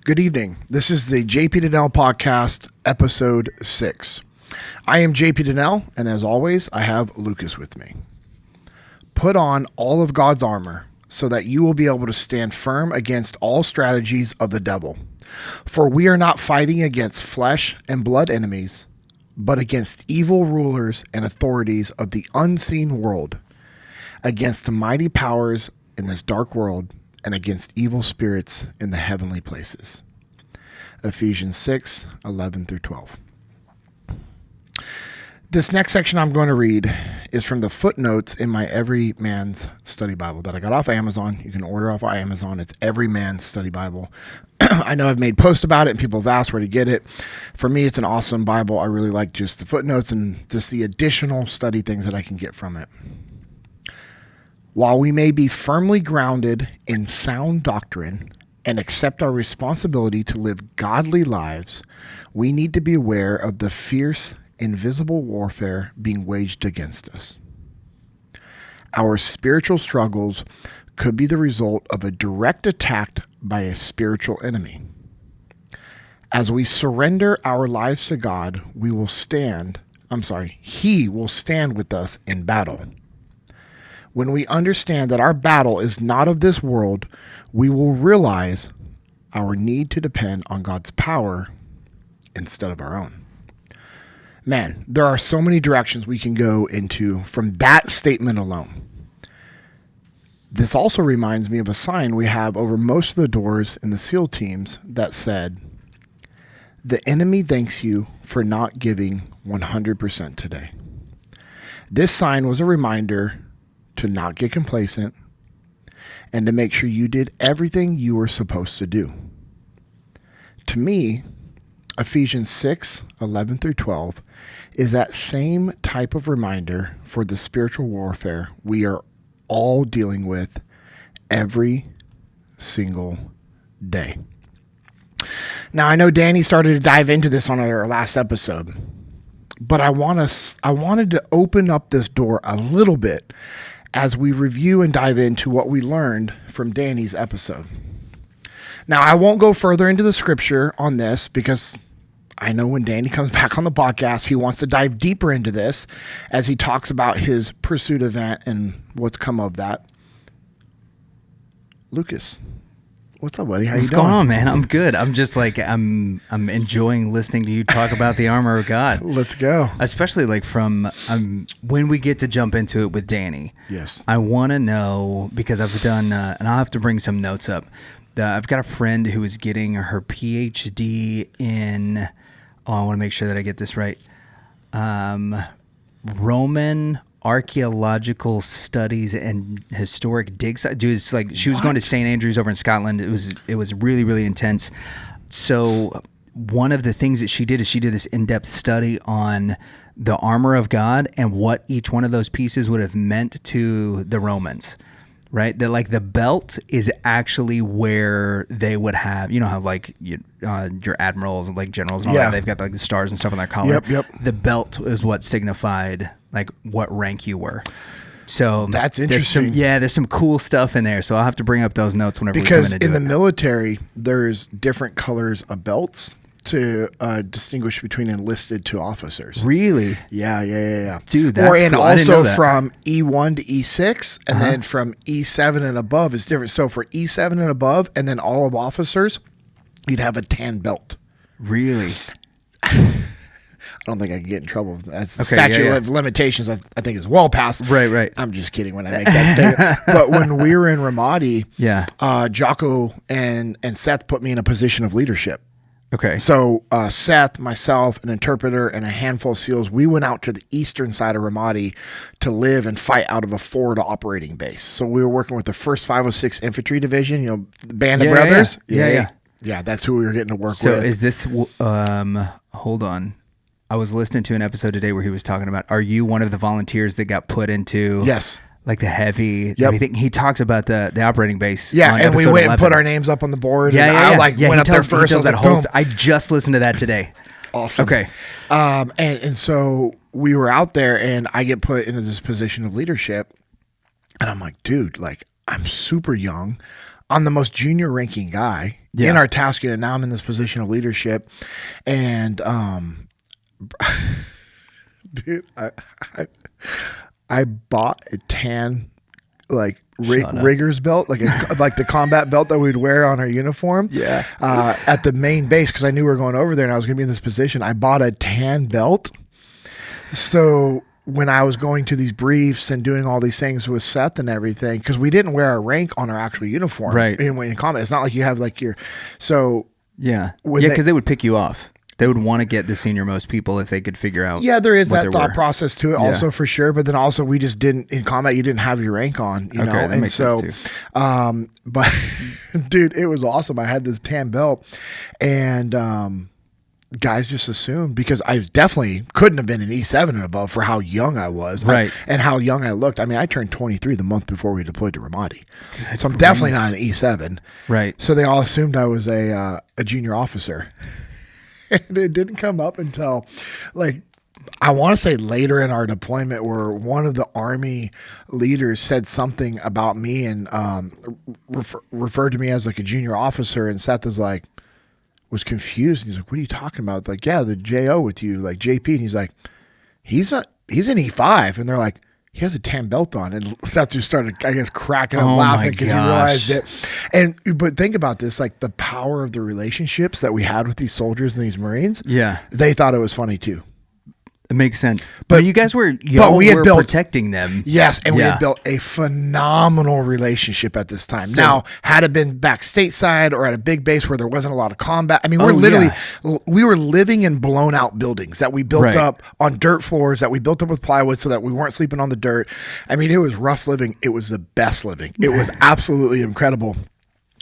Good evening. This is the JP Dinnell podcast, episode 6. I am JP Dinnell, and as always, I have Lucas with me. Put on all of God's armor so that you will be able to stand firm against all strategies of the devil. For we are not fighting against flesh and blood enemies, but against evil rulers and authorities of the unseen world, against the mighty powers in this dark world, and against evil spirits in the heavenly places. Ephesians 6, 11 through 12. This next section I'm going to read is from the footnotes in my Every Man's Study Bible that I got off Amazon. You can order off Amazon. It's Every Man's Study Bible. I know I've made posts about it and people have asked where to get it. For me, it's an awesome Bible. I really like just the footnotes and just the additional study things that I can get from it. While we may be firmly grounded in sound doctrine and accept our responsibility to live godly lives, we need to be aware of the fierce, invisible warfare being waged against us. Our spiritual struggles could be the result of a direct attack by a spiritual enemy. As we surrender our lives to God, He will stand with us in battle. When we understand that our battle is not of this world, we will realize our need to depend on God's power instead of our own. Man, there are so many directions we can go into from that statement alone. This also reminds me of a sign we have over most of the doors in the SEAL teams that said, "The enemy thanks you for not giving 100% today." This sign was a reminder to not get complacent, and to make sure you did everything you were supposed to do. To me, Ephesians 6, 11 through 12 is that same type of reminder for the spiritual warfare we are all dealing with every single day. Now, I know Danny started to dive into this on our last episode, but I wanted to open up this door a little bit as we review and dive into what we learned from Danny's episode. Now, I won't go further into the scripture on this because I know when Danny comes back on the podcast, he wants to dive deeper into this as he talks about his pursuit event and what's come of that. Lucas, what's up, buddy? How you doing? What's going on, man? I'm good. I'm just like, I'm enjoying listening to you talk about the armor of God. Let's go. Especially like from when we get to jump into it with Danny. Yes. I want to know, because I've done, and I'll have to bring some notes up. I've got a friend who is getting her PhD in, I want to make sure that I get this right, Roman archaeological studies and historic dig sites. Dude, it's like she was going to St. Andrews over in Scotland. It was really, really intense. So one of the things that she did is she did this in-depth study on the armor of God and what each one of those pieces would have meant to the Romans. Right? That like the belt is actually where they would have, you know how like your admirals and like generals and all that, they've got like the stars and stuff on their collar. Yep. The belt is what signified like what rank you were. So that's interesting. There's some cool stuff in there. So I'll have to bring up those notes whenever we come in to do it. Because in the military, there's different colors of belts to distinguish between enlisted to officers. Really? Yeah. Dude, that's cool. And I didn't know also that. from E1 to E6, and then from E7 and above is different. So for E7 and above, and then all of officers, you'd have a tan belt. Really? I don't think I can get in trouble. That's the statute of limitations. I think is well past. Right. I'm just kidding when I make that statement. But when we were in Ramadi, Jocko and Seth put me in a position of leadership. Okay. So Seth, myself, an interpreter, and a handful of SEALs, we went out to the eastern side of Ramadi to live and fight out of a forward operating base. So we were working with the 1st 506 Infantry Division, the Band of Brothers. Yeah, that's who we were getting to work with. So is this, hold on. I was listening to an episode today where he was talking about, are you one of the volunteers that got put into... Yes. Like the heavy, everything. He talks about the operating base. Yeah, and we went 11. And put our names up on the board. I went up there first. I just listened to that today. Awesome. Okay. And so we were out there, and I get put into this position of leadership, and I'm like, dude, like I'm super young. I'm the most junior ranking guy in our task unit. Now I'm in this position of leadership, and dude, I bought a tan rigger's belt, like the combat belt that we'd wear on our uniform. Yeah. At the main base, because I knew we were going over there and I was going to be in this position. I bought a tan belt. So when I was going to these briefs and doing all these things with Seth and everything, because we didn't wear our rank on our actual uniform. Right. When in combat, it's not like you have like your so. Yeah. Because they would pick you off. They would want to get the senior most people if they could figure out. Yeah, there is that thought process to it also for sure. But then also we just didn't, in combat, you didn't have your rank on, you know? That makes sense too. But dude, it was awesome. I had this tan belt and guys just assumed, because I definitely couldn't have been an E7 and above for how young I was. Right. And how young I looked. I mean, I turned 23 the month before we deployed to Ramadi. So I'm definitely not an E7. Right. So they all assumed I was a junior officer. And it didn't come up until, like, I want to say later in our deployment, where one of the Army leaders said something about me and referred to me as like a junior officer. And Seth was confused. He's like, "What are you talking about?" Like, "Yeah, the JO with you, like JP." And he's like, he's an E5. And they're like, "He has a tan belt on." And Seth just started, I guess, cracking up laughing because he realized it. But think about this, like the power of the relationships that we had with these soldiers and these Marines. Yeah. They thought it was funny too. It makes sense. But you guys were, protecting them. Yes. And we had built a phenomenal relationship at this time. Now, had it been back stateside or at a big base where there wasn't a lot of combat, I mean, we were living in blown out buildings that we built up on dirt floors, that we built up with plywood so that we weren't sleeping on the dirt. I mean, it was rough living. It was the best living. It was absolutely incredible.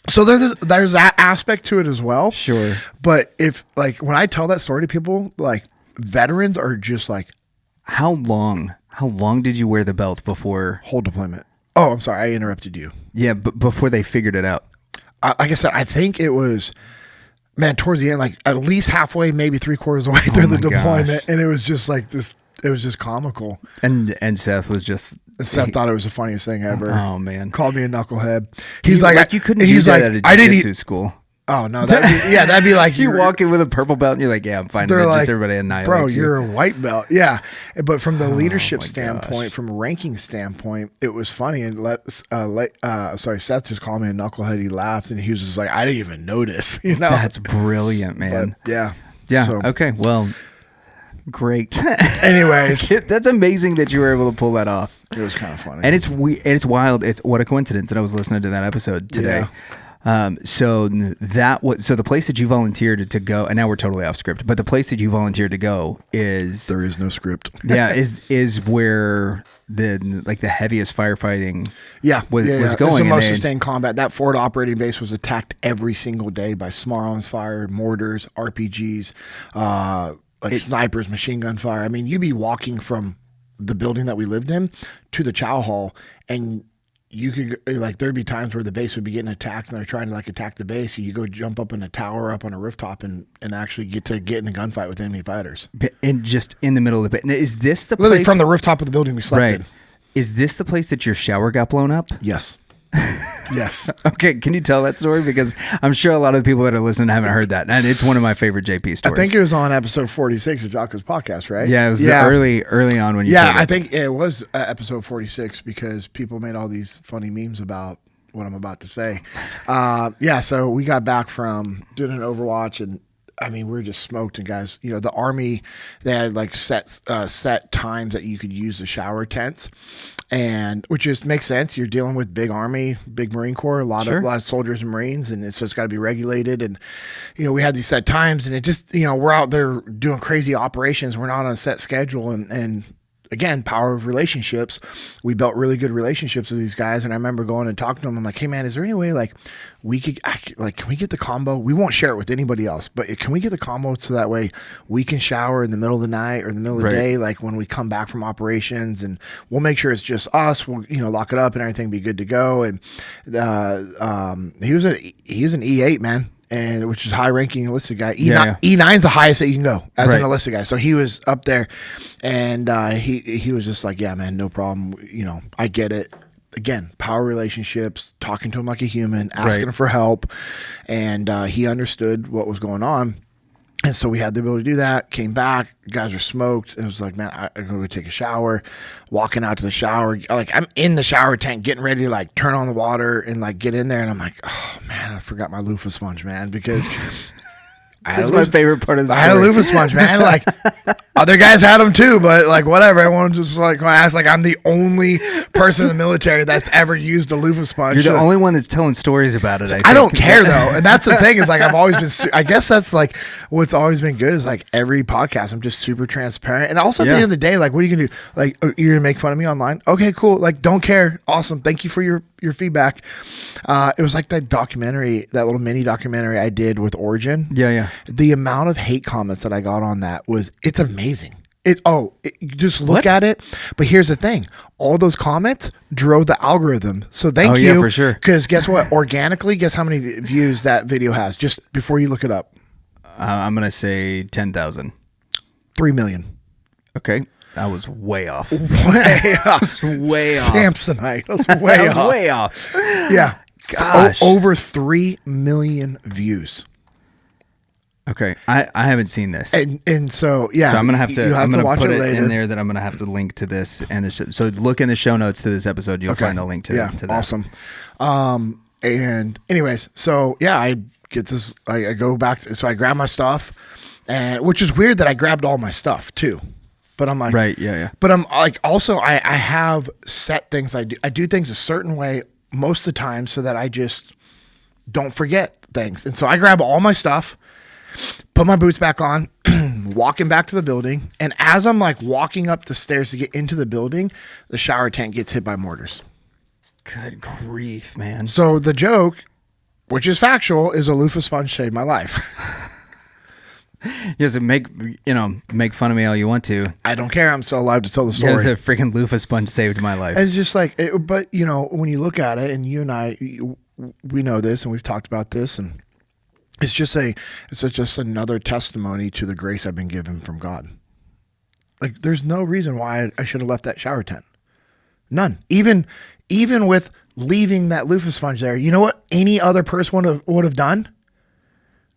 So there's that aspect to it as well. Sure. But if, like, when I tell that story to people, like, veterans are just like, how long did you wear the belt before whole deployment? Oh, I'm sorry, I interrupted you. Yeah, but before they figured it out. Like I said, I think it was, man, towards the end, like at least halfway, maybe 3/4 of the way through the deployment, and it was just like this. It was just comical. And Seth was just. Seth thought it was the funniest thing ever. Oh man, called me a knucklehead. He's like you couldn't do that at a jiu-jitsu school. Oh no, that'd be like you walk in with a purple belt and you're like, yeah, I'm fine. They're like, just everybody annihilates bro, you. you're a white belt. Yeah. But from the leadership standpoint, from a ranking standpoint, it was funny. And Seth just called me a knucklehead. He laughed and he was just like, I didn't even notice, you know? That's brilliant, man. But, yeah. Yeah. So, okay. Well, great. Anyways, that's amazing that you were able to pull that off. It was kind of funny. And it's wild. It's what a coincidence that I was listening to that episode today. Yeah. So the place that you volunteered to go, and now we're totally off script, but the place that you volunteered to go is there is no script. Yeah, is where the heaviest firefighting was going. It's the most sustained combat. That forward operating base was attacked every single day by small arms fire, mortars, RPGs, snipers, machine gun fire. I mean, you'd be walking from the building that we lived in to the chow hall, and you could, like, there'd be times where the base would be getting attacked and they're trying to like attack the base. So you go jump up in a tower, up on a rooftop, and actually get in a gunfight with enemy fighters. And just in the middle of the base. Now, is this the literally place from the rooftop of the building we slept in? Is this the place that your shower got blown up? Yes. Yes. Okay, can you tell that story? Because I'm sure a lot of the people that are listening haven't heard that, and it's one of my favorite JP stories. I think it was on episode 46 of Jocko's podcast, right? Yeah, it was early on when you. Yeah, I think it was episode 46 because people made all these funny memes about what I'm about to say. So we got back from doing an Overwatch, and I mean, we were just smoked. And guys, you know, the Army, they had like set times that you could use the shower tents. And which just makes sense. You're dealing with big Army, big Marine Corps, a lot of soldiers and Marines, and so it's got to be regulated. And you know, we had these set times, and it just, you know, we're out there doing crazy operations. We're not on a set schedule, and again, power of relationships. We built really good relationships with these guys, and I remember going and talking to them. I'm like, hey man, is there any way like we could can we get the combo? We won't share it with anybody else, but can we get the combo so that way we can shower in the middle of the night or in the middle of the day, like when we come back from operations, and we'll make sure it's just us. We'll, you know, lock it up and everything be good to go. And he's an E8 man. And which is high ranking enlisted guy. E9 is the highest that you can go as an enlisted guy. So he was up there, and he was just like, yeah, man, no problem. You know, I get it. again, power relationships, talking to him like a human, asking him for help. And he understood what was going on. And so we had the ability to do that, came back, guys are smoked. And it was like, man, I'm going to go take a shower, walking out to the shower. Like I'm in the shower tank, getting ready to like turn on the water and like get in there. And I'm like, oh man, I forgot my loofah sponge, man, because that's my favorite part of the story. I had a loofah sponge, man. Like other guys had them too, but like whatever. Everyone just like acts like I'm the only person in the military that's ever used a loofah sponge. You're the only one that's telling stories about it. I don't care though, and that's the thing. Is like I've always been. I guess that's like what's always been good is like every podcast I'm just super transparent, and also at the end of the day, like what are you gonna do? Like you're gonna make fun of me online? Okay, cool. Like don't care. Awesome. Thank you for your feedback. It was like that documentary, that little mini documentary I did with Origin. Yeah. The amount of hate comments that I got on that it's amazing. Just look at it. But here's the thing. All those comments drove the algorithm. So thank you. Yeah, for sure. Because guess what? Organically, guess how many views that video has just before you look it up? I'm going to say 10,000. 3 million. Okay. I was way off. Way off. Way off. Samsonite. I was way off. Way off. Yeah. Gosh. Over 3 million views. Okay, I haven't seen this, and so yeah. So I'm gonna have to. I'm gonna watch put it later. in there that I'm gonna have to link to this and the so look in the show notes to this episode. You'll find a link to that. Awesome. And anyways, so yeah, I get this. I go back. So I grab my stuff, and which is weird that I grabbed all my stuff too. But I'm like, right, yeah. But I'm like, also I have set things I do. I do things a certain way most of the time so that I just don't forget things. And so I grab all my stuff, put my boots back on, walking back to the building. And as I'm like walking up the stairs to get into the building, the shower tank gets hit by mortars. Good grief, man. So the joke, which is factual, is a loofah sponge saved my life. Yes, make fun of me all you want to. I don't care. I'm still alive to tell the story. Yeah, the freaking loofah sponge saved my life. And it's just like, but you know, when you look at it, and you and I, we know this, and we've talked about this, and it's just another testimony to the grace I've been given from God. Like, there's no reason why I should have left that shower tent. None. Even with leaving that loofah sponge there, you know what any other person would have done?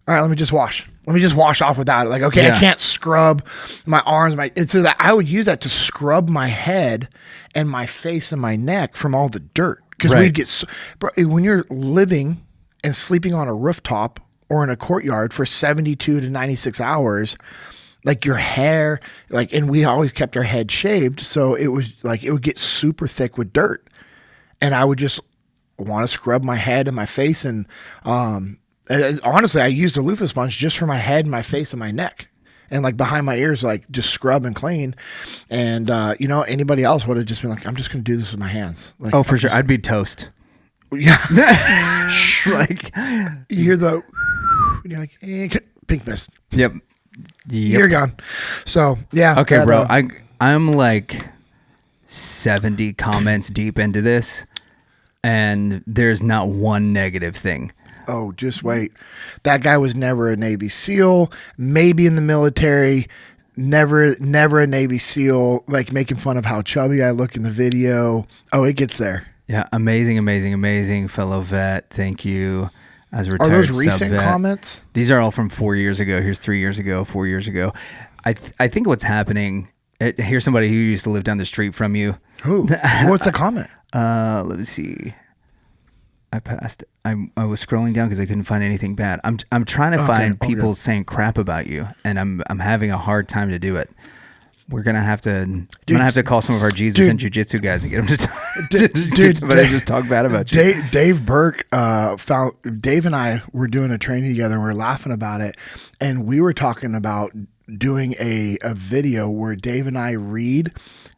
All right, let me just wash off without it. Like, okay, yeah. I can't scrub my arms, so that I would use that to scrub my head and my face and my neck from all the dirt. Because we'd get, when you're living and sleeping on a rooftop or in a courtyard for 72 to 96 hours, like your hair, like, and we always kept our head shaved. So it was like, it would get super thick with dirt. And I would just want to scrub my head and my face. And honestly, I used a loofah sponge just for my head, my face, and my neck. And like behind my ears, like just scrub and clean. And, anybody else would have just been like, I'm just going to do this with my hands. Like, oh, for sure. I'd be toast. Yeah. Like, you hear the, you're like, pink mist. Yep. You're gone. So, yeah. Okay, bro. I'm like 70 comments deep into this, and there's not one negative thing. Oh, just wait. That guy was never a Navy SEAL, maybe in the military, never a Navy SEAL, like making fun of how chubby I look in the video. Oh, it gets there. Yeah, amazing fellow vet. Thank you. As a retired Are those recent sub-vet. Comments? These are all from 4 years ago. Here's 3 years ago, 4 years ago. I think what's happening, here's somebody who used to live down the street from you. Who? What's the comment? Let me see. I passed. I was scrolling down because I couldn't find anything bad. I'm trying to find people saying crap about you, and I'm having a hard time to do it. We're gonna have to. Call some of our Jesus and Jiu-Jitsu guys and get them to talk. Just talk bad about you. Dave Burke found Dave and I were doing a training together. And we were laughing about it, and we were talking about doing a video where Dave and I read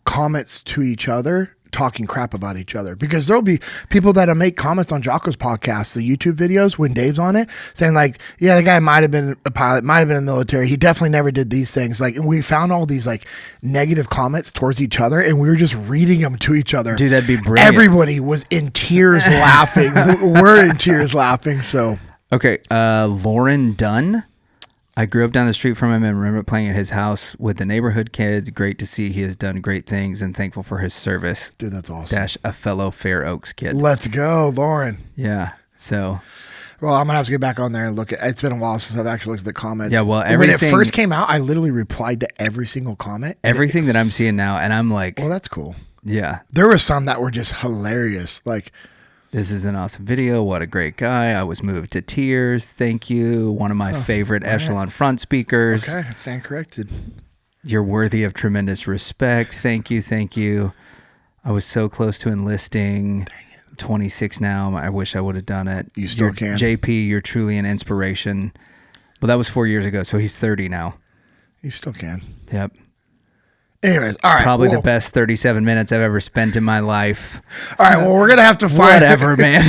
comments to each other, talking crap about each other, because there'll be people that'll make comments on Jocko's podcast, the YouTube videos, when Dave's on it, saying like, yeah, the guy might have been a pilot, might have been in the military, he definitely never did these things. Like, and we found all these like negative comments towards each other, and we were just reading them to each other. Dude, that'd be brilliant. Everybody was in tears laughing. We're in tears laughing. So okay, Lauren Dunn. I grew up down the street from him and remember playing at his house with the neighborhood kids. Great to see he has done great things and thankful for his service. Dude, that's awesome. Dash a fellow Fair Oaks kid. Let's go, Lauren. Yeah. So. Well, I'm going to have to get back on there and look at it's been a while since I've actually looked at the comments. Yeah, well, when it first came out, I literally replied to every single comment. Everything that I'm seeing now, and I'm like. Well, that's cool. Yeah. There were some that were just hilarious. Like, this is an awesome video. What a great guy. I was moved to tears. Thank you. One of my favorite Echelon Front speakers. Okay, I stand corrected. You're worthy of tremendous respect. Thank you. Thank you. I was so close to enlisting. 26 now. I wish I would have done it. You still can. JP, you're truly an inspiration. Well, that was 4 years ago, so he's 30 now. You still can. Yep. Anyways, all right. Probably the best 37 minutes I've ever spent in my life. All right, well, we're gonna have to find whatever, man.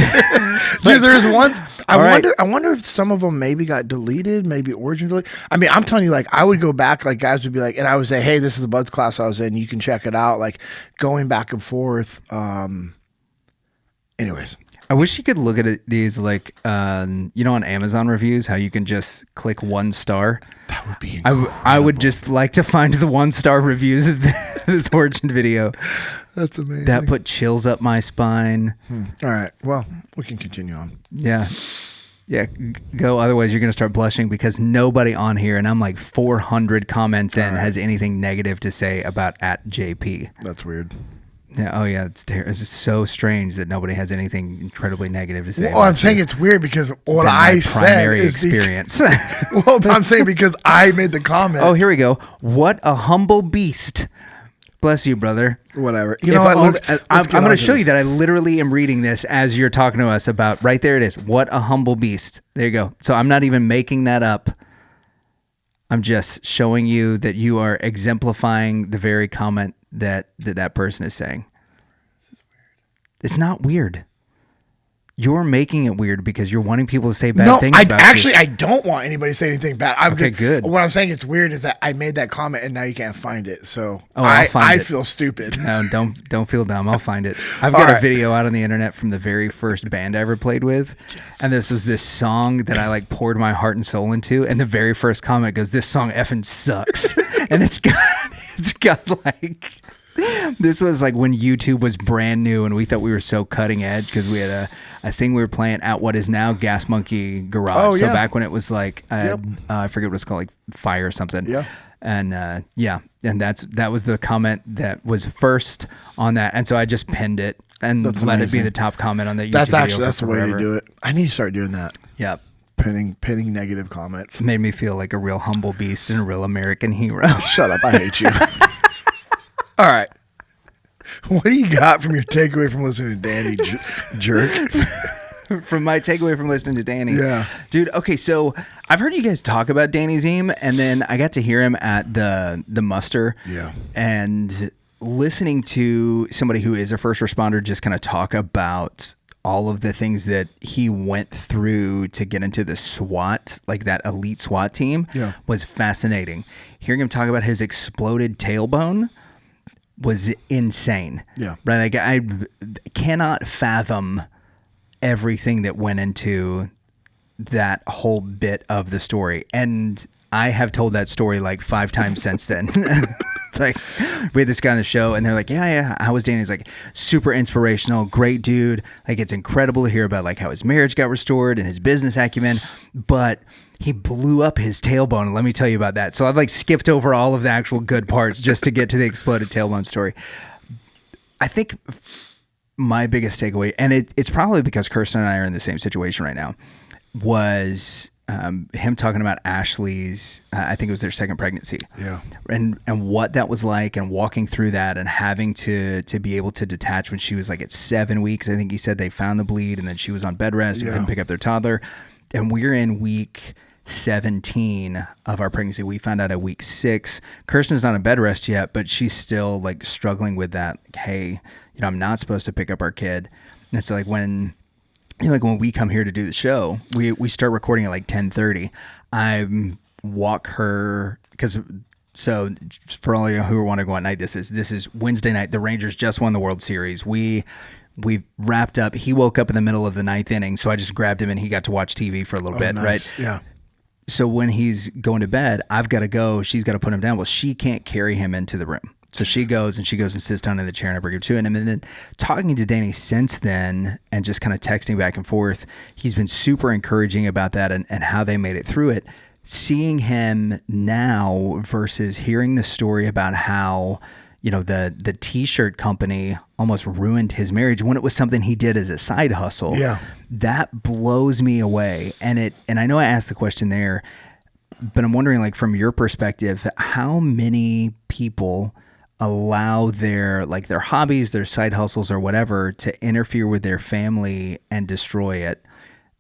Dude, there's ones. I wonder if some of them maybe got deleted, maybe origin deleted. I mean, I'm telling you, like, I would go back, like, guys would be like, and I would say, hey, this is the Buds class I was in. You can check it out. Like, going back and forth. Anyways. I wish you could look at these like, on Amazon reviews, how you can just click 1 star. That would be incredible. I would just like to find the 1-star reviews of this origin video. That's amazing. That put chills up my spine. All right. Well, we can continue on. Yeah. Yeah. Go. Otherwise, you're going to start blushing because nobody on here, and I'm like 400 comments in, has anything negative to say about @JP. That's weird. Yeah. Oh, yeah. It's just so strange that nobody has anything incredibly negative to say. Well, I'm saying it's weird because what I said primary is experience. Well, I'm saying because I made the comment. Oh, here we go. What a humble beast. Bless you, brother. Whatever. You know what? I'm going to show you that I literally am reading this as you're talking to us about. Right there it is. What a humble beast. There you go. So I'm not even making that up. I'm just showing you that you are exemplifying the very comment that person is saying. This is weird. It's not weird. You're making it weird because you're wanting people to say bad things about you. I don't want anybody to say anything bad. Good. What I'm saying it's weird is that I made that comment and now you can't find it. So I feel stupid. No, don't feel dumb. I'll find it. I've got a video out on the internet from the very first band I ever played with. Yes. And this was this song that I like poured my heart and soul into. And the very first comment goes, "This song effing sucks." And it's got like, this was like when YouTube was brand new and we thought we were so cutting edge because we had a thing we were playing at what is now Gas Monkey Garage. Oh, so yeah. back when it was like, I forget what it's called, like Fire or something. Yeah. And and that was the comment that was first on that. And so I just pinned it and let it be the top comment on that YouTube video. That's the way to do it. I need to start doing that. Yep. Pinning negative comments. Made me feel like a real humble beast and a real American hero. Shut up. I hate you. All right. What do you got from your takeaway from listening to Danny jerk? From my takeaway from listening to Danny. Yeah. Dude, okay, so I've heard you guys talk about Danny Ziem, and then I got to hear him at the muster. Yeah. And listening to somebody who is a first responder just kind of talk about all of the things that he went through to get into the SWAT, like that elite SWAT team, was fascinating. Hearing him talk about his exploded tailbone was insane. Yeah. Right? Like I cannot fathom everything that went into that whole bit of the story. And I have told that story like 5 times since then. Like, we had this guy on the show and they're like, yeah, how was Danny? He's like, super inspirational, great dude. Like, it's incredible to hear about like how his marriage got restored and his business acumen, but he blew up his tailbone. And let me tell you about that. So I've like skipped over all of the actual good parts just to get to the exploded tailbone story. I think my biggest takeaway, and it's probably because Kirsten and I are in the same situation right now, was him talking about Ashley's, I think it was their second pregnancy. Yeah. And what that was like and walking through that and having to be able to detach when she was like at 7 weeks. I think he said they found the bleed and then she was on bed rest and couldn't pick up their toddler. And we're in week 17 of our pregnancy. We found out at week 6. Kirsten's not on bed rest yet, but she's still like struggling with that. Like, hey, I'm not supposed to pick up our kid. And so like when we come here to do the show, we start recording at like 10:30. I walk her so for all of you who are wondering what night this is Wednesday night. The Rangers just won the World Series. We wrapped up. He woke up in the middle of the 9th inning, so I just grabbed him and he got to watch TV for a little bit, nice. right? Yeah. So when he's going to bed, I've got to go. She's got to put him down. Well, she can't carry him into the room. So she goes and sits down in the chair and I bring him to it. And then talking to Danny since then and just kind of texting back and forth, he's been super encouraging about that and how they made it through it. Seeing him now versus hearing the story about how, you know, the t-shirt company almost ruined his marriage when it was something he did as a side hustle. Yeah. That blows me away. And I know I asked the question there, but I'm wondering, like, from your perspective, how many people allow their hobbies, their side hustles or whatever to interfere with their family and destroy it?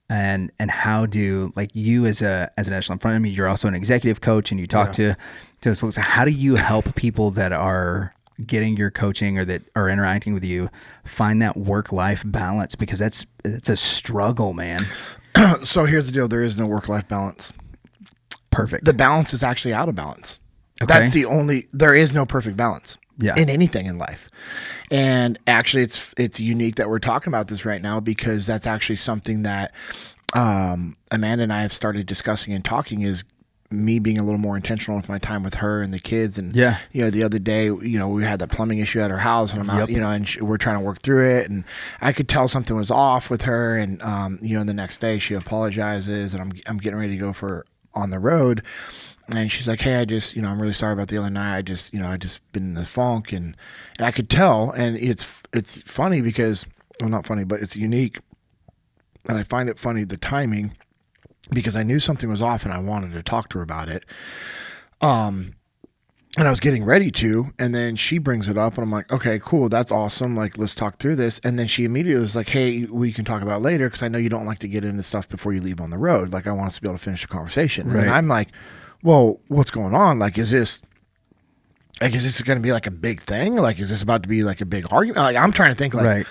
And how do, like, you as an Echelon Front, I mean, you're also an executive coach and you talk to those folks. How do you help people that are getting your coaching or that are interacting with you find that work-life balance? Because it's a struggle, man. So here's the deal. There is no work-life balance. Perfect. The balance is actually out of balance. Okay. There is no perfect balance in anything in life. And actually it's unique that we're talking about this right now, because that's actually something that Amanda and I have started discussing and talking, is me being a little more intentional with my time with her and the kids. And, you know, the other day, you know, we had that plumbing issue at her house and I'm out, you know, and we're trying to work through it. And I could tell something was off with her. And, you know, the next day she apologizes and I'm getting ready to go on the road. And she's like, hey, I'm really sorry about the other night. I just been in the funk. And I could tell. And it's funny because, well, not funny, but it's unique. And I find it funny, the timing, because I knew something was off and I wanted to talk to her about it. And I was getting ready to, and then she brings it up and I'm like, okay, cool. That's awesome. Like, let's talk through this. And then she immediately was like, hey, we can talk about it later, because I know you don't like to get into stuff before you leave on the road. Like, I want us to be able to finish the conversation. Right. And I'm like, well, what's going on? Like, is this going to be like a big thing? Like, is this about to be like a big argument? Like, I'm trying to think, like,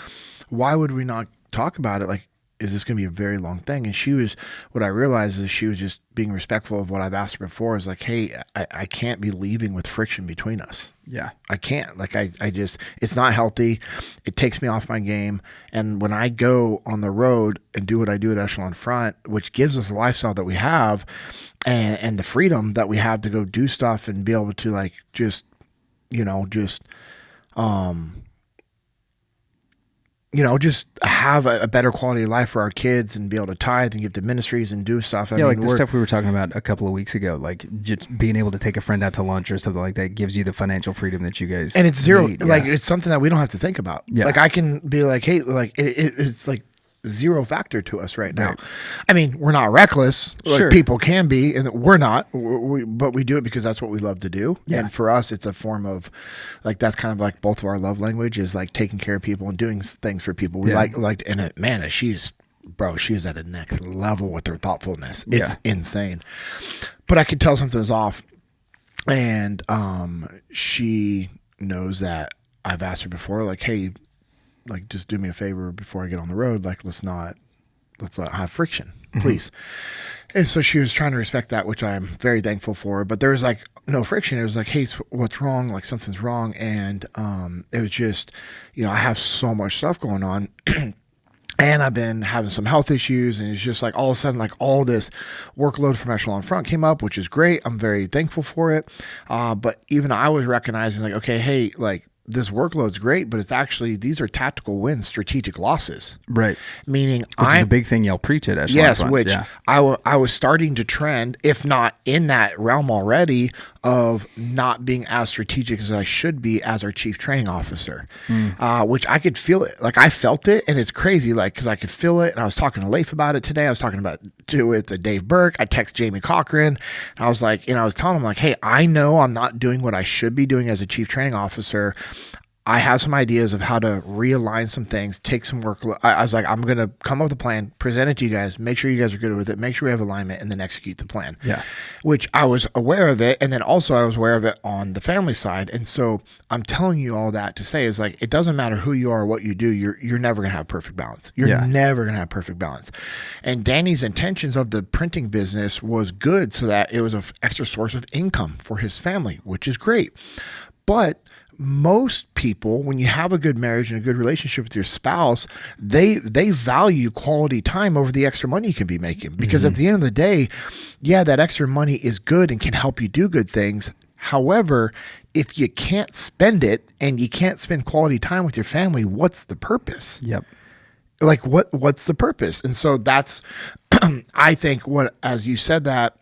why would we not talk about it? Like, is this going to be a very long thing? And what I realized is she was just being respectful of what I've asked her before, is like, hey, I can't be leaving with friction between us. Yeah. I can't. Like, it's not healthy. It takes me off my game. And when I go on the road and do what I do at Echelon Front, which gives us the lifestyle that we have and the freedom that we have to go do stuff and be able to, like, just have a better quality of life for our kids and be able to tithe and give to ministries and do stuff. I mean, like the stuff we were talking about a couple of weeks ago, like just being able to take a friend out to lunch or something like that gives you the financial freedom that you guys and it's zero need. Like, it's something that we don't have to think about. Like, I can be like, hey, like it's like zero factor to us right now. I mean, we're not reckless like people can be, and we're not, but we do it because that's what we love to do. And for us, it's a form of, like, that's kind of like both of our love language is like taking care of people and doing things for people. We like, and man, she's at a next level with her thoughtfulness. It's insane. But I could tell something was off, and she knows that I've asked her before, like, hey, like, just do me a favor before I get on the road. Like, let's not have friction, please. Mm-hmm. And so she was trying to respect that, which I'm very thankful for. But there was, like, no friction. It was like, hey, what's wrong? Like, something's wrong. And it was just, I have so much stuff going on. And I've been having some health issues, and it's just like all of a sudden, like, all this workload from Echelon Front came up, which is great. I'm very thankful for it. But even I was recognizing, like, okay, hey, like, this workload's great, but it's actually, these are tactical wins, strategic losses. Right. Meaning, which is a big thing y'all preach at Echelon Front. Which I was starting to trend, if not in that realm already, of not being as strategic as I should be as our chief training officer, which I could feel it. Like, I felt it, and it's crazy, like, because I could feel it. And I was talking to Leif about it today. I was talking about it with Dave Burke. I text Jamie Cochran. And I was like, I was telling him, like, hey, I know I'm not doing what I should be doing as a chief training officer. I have some ideas of how to realign some things, take some work. I was like, I'm going to come up with a plan, present it to you guys, make sure you guys are good with it, make sure we have alignment, and then execute the plan. Yeah. Which I was aware of it. And then also I was aware of it on the family side. And so I'm telling you all that to say is, like, it doesn't matter who you are or what you do. You're never going to have perfect balance. You're never going to have perfect balance. And Danny's intentions of the printing business was good, so that it was an extra source of income for his family, which is great. But most people, when you have a good marriage and a good relationship with your spouse, they value quality time over the extra money you can be making. Because at the end of the day, yeah, that extra money is good and can help you do good things. However, if you can't spend it and you can't spend quality time with your family, what's the purpose? Yep. Like what's the purpose? And so that's, I think as you said that,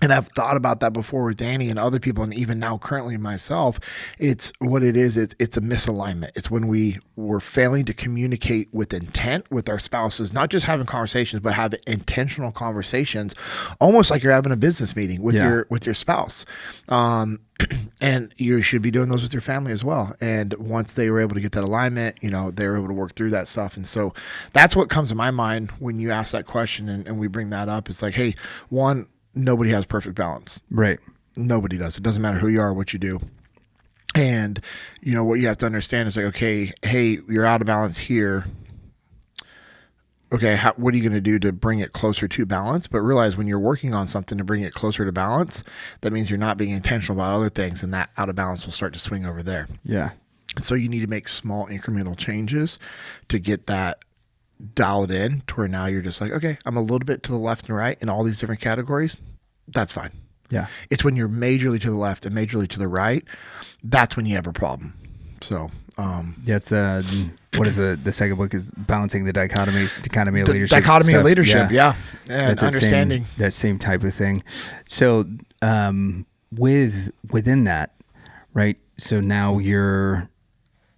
and I've thought about that before with Danny and other people, and even now currently myself, it's what it is. It's a misalignment. It's when we're failing to communicate with intent with our spouses, not just having conversations, but have intentional conversations, almost like you're having a business meeting with your spouse. And you should be doing those with your family as well. And once they were able to get that alignment, they were able to work through that stuff. And so that's what comes to my mind when you ask that question and we bring that up. It's like, hey, one, nobody has perfect balance. Right. Nobody does. It doesn't matter who you are, what you do. And, what you have to understand is like, okay, hey, you're out of balance here. Okay, what are you going to do to bring it closer to balance? But realize when you're working on something to bring it closer to balance, that means you're not being intentional about other things, and that out of balance will start to swing over there. Yeah. So you need to make small incremental changes to get that dialed in to where now you're just like, okay, I'm a little bit to the left and right in all these different categories. That's fine. Yeah. It's when you're majorly to the left and majorly to the right, that's when you have a problem. So, it's what is the second book is Balancing the Dichotomy of Leadership. Dichotomy stuff. of leadership. Yeah. And understanding that same type of thing. So, within that, right. So now you're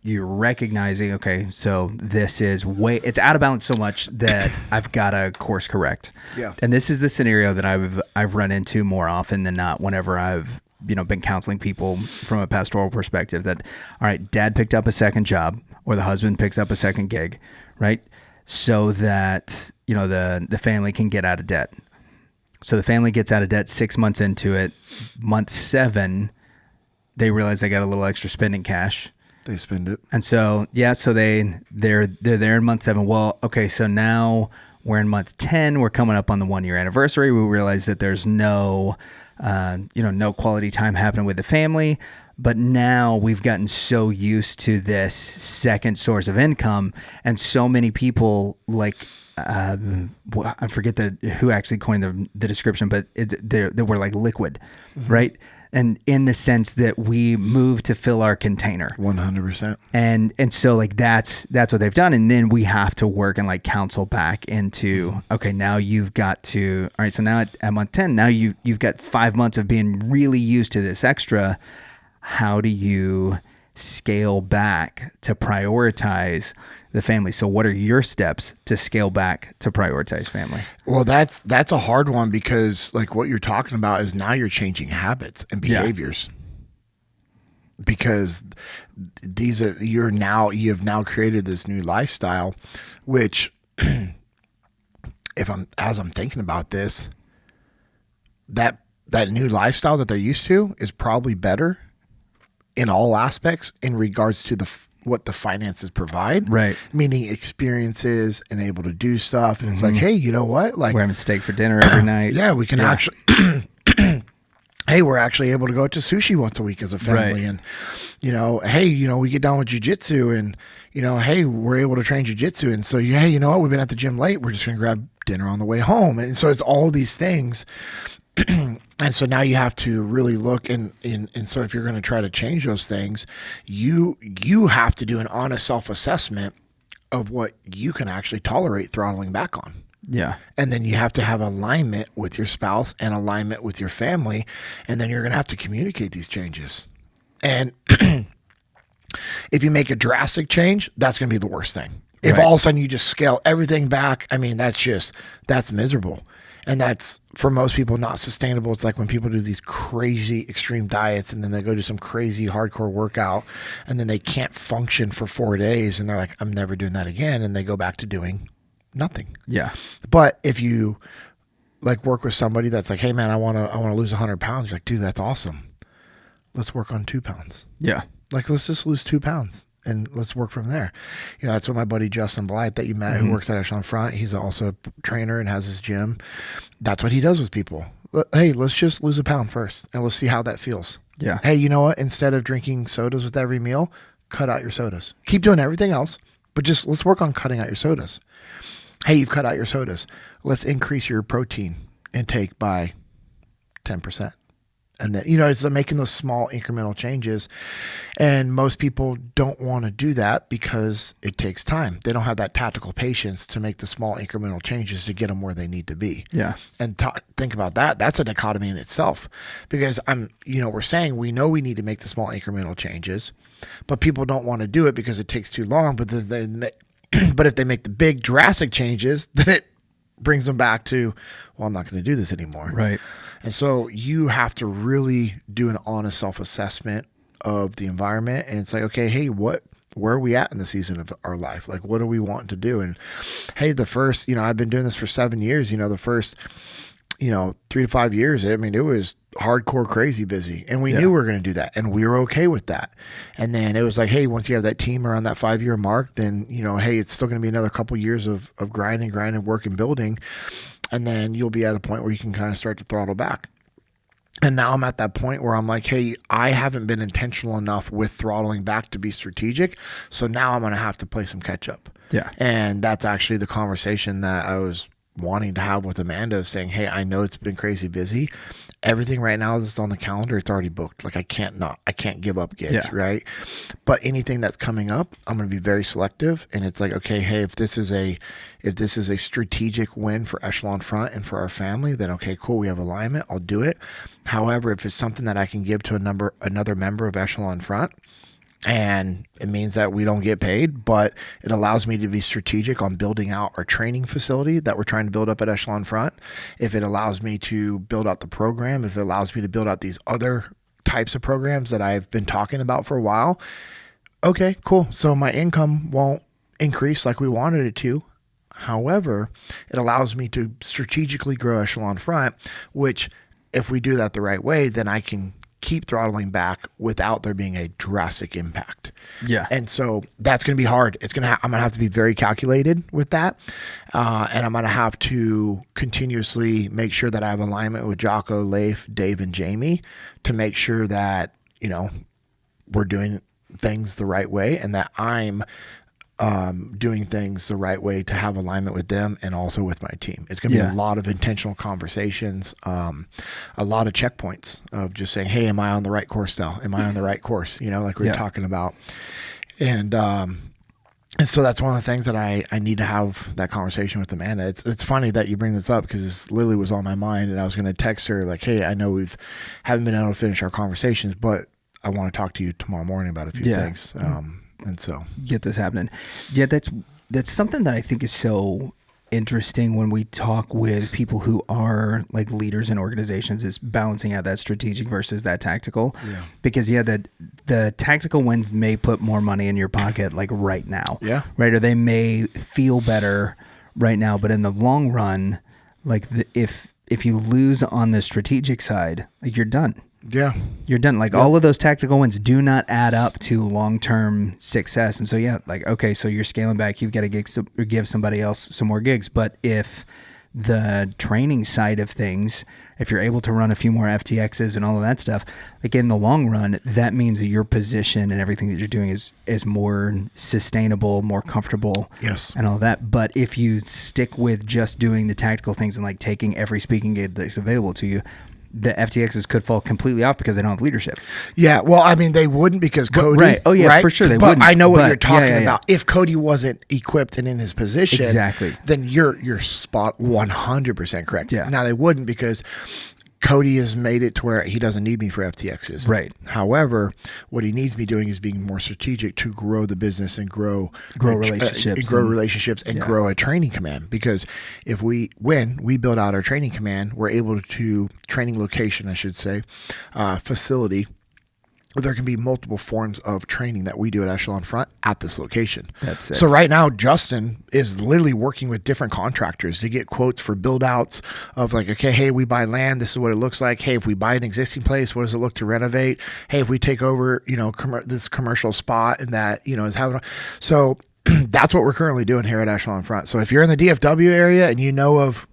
recognizing, okay, so this is it's out of balance so much that I've got to course correct. Yeah. And this is the scenario that I've run into more often than not whenever I've, been counseling people from a pastoral perspective that, all right, dad picked up a second job or the husband picks up a second gig, right? So that, the family can get out of debt. So the family gets out of debt 6 months into it. Month 7, they realize they got a little extra spending cash. They spend it. And so, so they're there in month 7. Well, okay, so now we're in month 10. We're coming up on the 1-year anniversary. We realize that there's no quality time happening with the family. But now we've gotten so used to this second source of income. And so many people I forget who actually coined the description, but they were like liquid, right? And in the sense that we move to fill our container. 100%. And so that's what they've done. And then we have to work and counsel back into, okay, now you've got to, all right, so now at month 10, now you've got 5 months of being really used to this extra. How do you scale back to prioritize the family? So what are your steps to scale back to prioritize family? Well, that's a hard one because what you're talking about is now you're changing habits and behaviors. Because you have now created this new lifestyle, which as I'm thinking about this, that new lifestyle that they're used to is probably better in all aspects in regards to what the finances provide, right? Meaning experiences and able to do stuff. And it's like, hey, you know what? We're having steak for dinner every night. Yeah, we can actually, hey, we're actually able to go to sushi once a week as a family. Right. And, hey, we get down with Jiu-Jitsu and, hey, we're able to train Jiu-Jitsu. And so, yeah, you know what? We've been at the gym late. We're just going to grab dinner on the way home. And so it's all these things. And so now you have to really look and so if you're going to try to change those things, you have to do an honest self-assessment of what you can actually tolerate throttling back on. Yeah. And then you have to have alignment with your spouse and alignment with your family. And then you're going to have to communicate these changes. And if you make a drastic change, that's going to be the worst thing. If all of a sudden you just scale everything back, I mean, that's miserable. And that's, for most people, not sustainable. It's like when people do these crazy extreme diets and then they go do some crazy hardcore workout and then they can't function for 4 days and they're like, I'm never doing that again. And they go back to doing nothing. Yeah. But if you work with somebody that's like, hey man, I want to lose 100 pounds. You're like, dude, that's awesome. Let's work on 2 pounds. Yeah. Let's just lose 2 pounds. And let's work from there. That's what my buddy Justin Blythe that you met, who works at Echelon Front. He's also a trainer and has his gym. That's what he does with people. Hey, let's just lose a pound first, and let's see how that feels. Yeah. Hey, you know what? Instead of drinking sodas with every meal, cut out your sodas. Keep doing everything else, but just let's work on cutting out your sodas. Hey, you've cut out your sodas. Let's increase your protein intake by 10%. And then, it's making those small incremental changes. And most people don't want to do that because it takes time. They don't have that tactical patience to make the small incremental changes to get them where they need to be. Yeah. And think about that. That's a dichotomy in itself, because we're saying we know we need to make the small incremental changes, but people don't want to do it because it takes too long. But but if they make the big drastic changes, then it brings them back to, well, I'm not going to do this anymore. Right. And so you have to really do an honest self-assessment of the environment. And it's like, okay, hey, where are we at in the season of our life? Like, what are we wanting to do? And hey, the first, I've been doing this for 7 years, the first, 3 to 5 years, it was hardcore crazy busy, and we knew we were going to do that, and we were okay with that. And then it was like, hey, once you have that team around that 5-year mark, then, hey, it's still going to be another couple years of grinding, work and building. And then you'll be at a point where you can kind of start to throttle back. And now I'm at that point where I'm like, hey, I haven't been intentional enough with throttling back to be strategic. So now I'm going to have to play some catch up. Yeah. And that's actually the conversation that I was wanting to have with Amanda, saying, hey, I know it's been crazy busy. Everything right now that's on the calendar, it's already booked. Like I can't give up gigs, right? But anything that's coming up, I'm going to be very selective. And it's like, okay, hey, if this is a strategic win for Echelon Front and for our family, then okay, cool, we have alignment. I'll do it. However, if it's something that I can give to another member of Echelon Front, and it means that we don't get paid, but it allows me to be strategic on building out our training facility that we're trying to build up at Echelon Front. If it allows me to build out the program, if it allows me to build out these other types of programs that I've been talking about for a while, okay, cool. So my income won't increase like we wanted it to. However, it allows me to strategically grow Echelon Front, which if we do that the right way, then I can keep throttling back without there being a drastic impact. Yeah. And so that's going to be hard. I'm going to have to be very calculated with that. And I'm going to have to continuously make sure that I have alignment with Jocko, Leif, Dave, and Jamie to make sure that, we're doing things the right way, and that I'm doing things the right way to have alignment with them and also with my team. It's going to be a lot of intentional conversations, a lot of checkpoints of just saying, hey, am I on the right course now? Am I on the right course? Like we were talking about. And so that's one of the things that I need to have that conversation with Amanda. It's funny that you bring this up because this literally was on my mind, and I was going to text her like, hey, I know haven't been able to finish our conversations, but I want to talk to you tomorrow morning about a few things. And so get this happening. Yeah, that's something that I think is so interesting when we talk with people who are like leaders in organizations, is balancing out that strategic versus that tactical. Yeah. Because the tactical wins may put more money in your pocket like right now. Yeah. Right. Or they may feel better right now, but in the long run, like if you lose on the strategic side, like you're done. Yeah. You're done. Like all of those tactical wins do not add up to long-term success. And so, okay, so you're scaling back. You've got to give somebody else some more gigs. But if the training side of things, if you're able to run a few more FTXs and all of that stuff, like in the long run, that means that your position and everything that you're doing is more sustainable, more comfortable, and all that. But if you stick with just doing the tactical things and like taking every speaking gig that's available to you, the FTXs could fall completely off because they don't have leadership. Yeah, well, I mean, they wouldn't because Cody. Right. Oh, yeah, right? for sure they but wouldn't. I know what you're talking about. Yeah. If Cody wasn't equipped and in his position, exactly, then you're spot 100% correct. Yeah. Now they wouldn't because Cody has made it to where he doesn't need me for FTXs. Right. However, what he needs me doing is being more strategic to grow the business and grow relationships, and grow a training command. Because if we build out our training command, we're able to training location, I should say, facility. There can be multiple forms of training that we do at Echelon Front at this location. That's sick. So right now, Justin is literally working with different contractors to get quotes for build outs of like, okay, hey, we buy land. This is what it looks like. Hey, if we buy an existing place, what does it look to renovate? Hey, if we take over, this commercial spot and that, is having so that's what we're currently doing here at Echelon Front. So if you're in the DFW area and you know of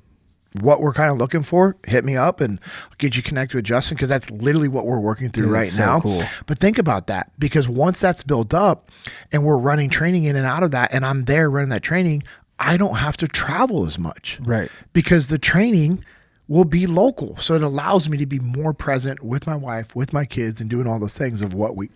what we're kind of looking for, hit me up and I'll get you connected with Justin, because that's literally what we're working through right so now. Cool. But think about that, because once that's built up and we're running training in and out of that, and I'm there running that training, I don't have to travel as much. Right. Because the training will be local. So it allows me to be more present with my wife, with my kids, and doing all those things of what we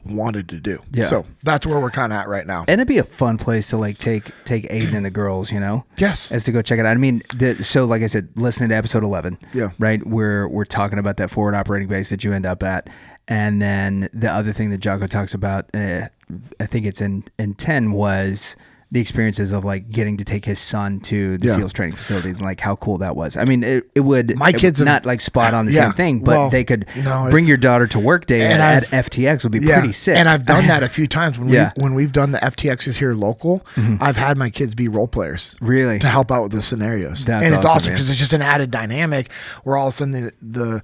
wanted to do. Yeah. So that's where we're kind of at right now. And it'd be a fun place to like take Aiden and the girls, you know? Yes. As to go check it out. I mean, so like I said, listening to episode 11, yeah, right? We're talking about that forward operating base that you end up at. And then the other thing that Jocko talks about, I think it's in 10, was the experiences of like getting to take his son to the SEALs training facilities and like how cool that was. I mean, it would, my kids not like spot on the same thing, but they could bring your daughter to work day at FTX would be pretty sick. And I've done that a few times when we've done the FTXs here local. I've had my kids be role players, really, to help out with the scenarios. That's and it's awesome man. because it's just an added dynamic where all of a sudden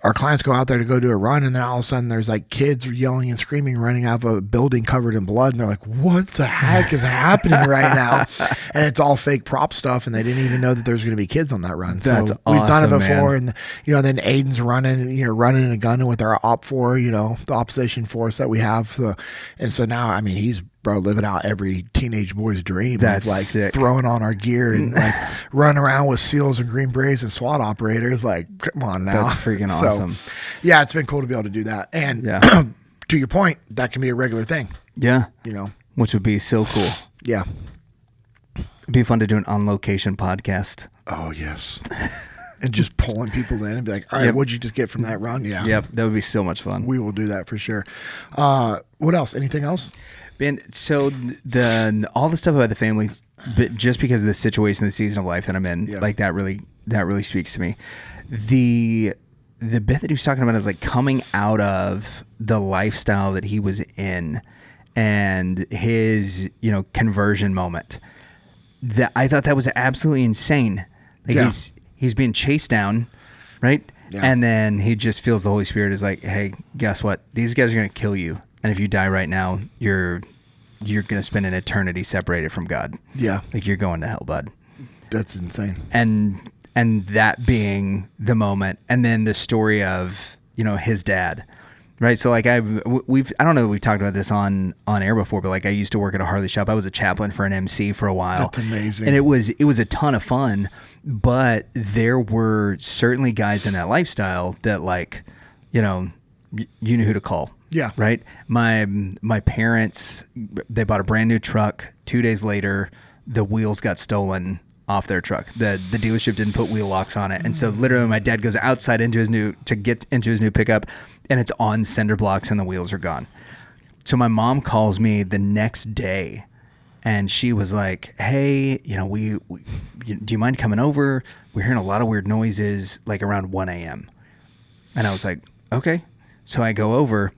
our clients go out there to go do a run, and then all of a sudden there's like kids yelling and screaming running out of a building covered in blood, and they're like, what the heck is happening right now? And it's all fake prop stuff, and they didn't even know that there's going to be kids on that run. That's so we've done it before, man. and then Aiden's running and gunning with our OP4, the opposition force that we have. And so now, I mean, he's living out every teenage boy's dream. That's of like sick. Throwing on our gear and like run around with SEALs and Green Berets and SWAT operators. Like, come on now. That's freaking awesome. Yeah, it's been cool to be able to do that. And to your point, that can be a regular thing. Yeah. Which would be so cool. Yeah. It'd be fun to do an on location podcast. Oh, yes. And just pulling people in and be like, all right, what'd you just get from that run? Yeah. Yep. That would be so much fun. We will do that for sure. What else? Anything else? And so all the stuff about the families, but just because of the situation, the season of life that I'm in, like that really speaks to me. The bit that he was talking about is like coming out of the lifestyle that he was in and his, conversion moment. That I thought that was absolutely insane. Like he's being chased down, right? Yeah. And then he just feels the Holy Spirit is like, hey, guess what? These guys are going to kill you. And if you die right now, you're going to spend an eternity separated from God. Yeah. Like you're going to hell, bud. That's insane. And that being the moment. And then the story of, his dad. Right. So like I don't know that we've talked about this on air before, but like I used to work at a Harley shop. I was a chaplain for an MC for a while. That's amazing. And it was a ton of fun, but there were certainly guys in that lifestyle that like, you knew who to call. Yeah. Right. My parents, they bought a brand new truck. 2 days later, the wheels got stolen off their truck. The dealership didn't put wheel locks on it. And so literally my dad goes outside to get into his new pickup, and it's on cinder blocks and the wheels are gone. So my mom calls me the next day and she was like, hey, do you mind coming over? We're hearing a lot of weird noises like around 1 a.m. And I was like, okay. So I go over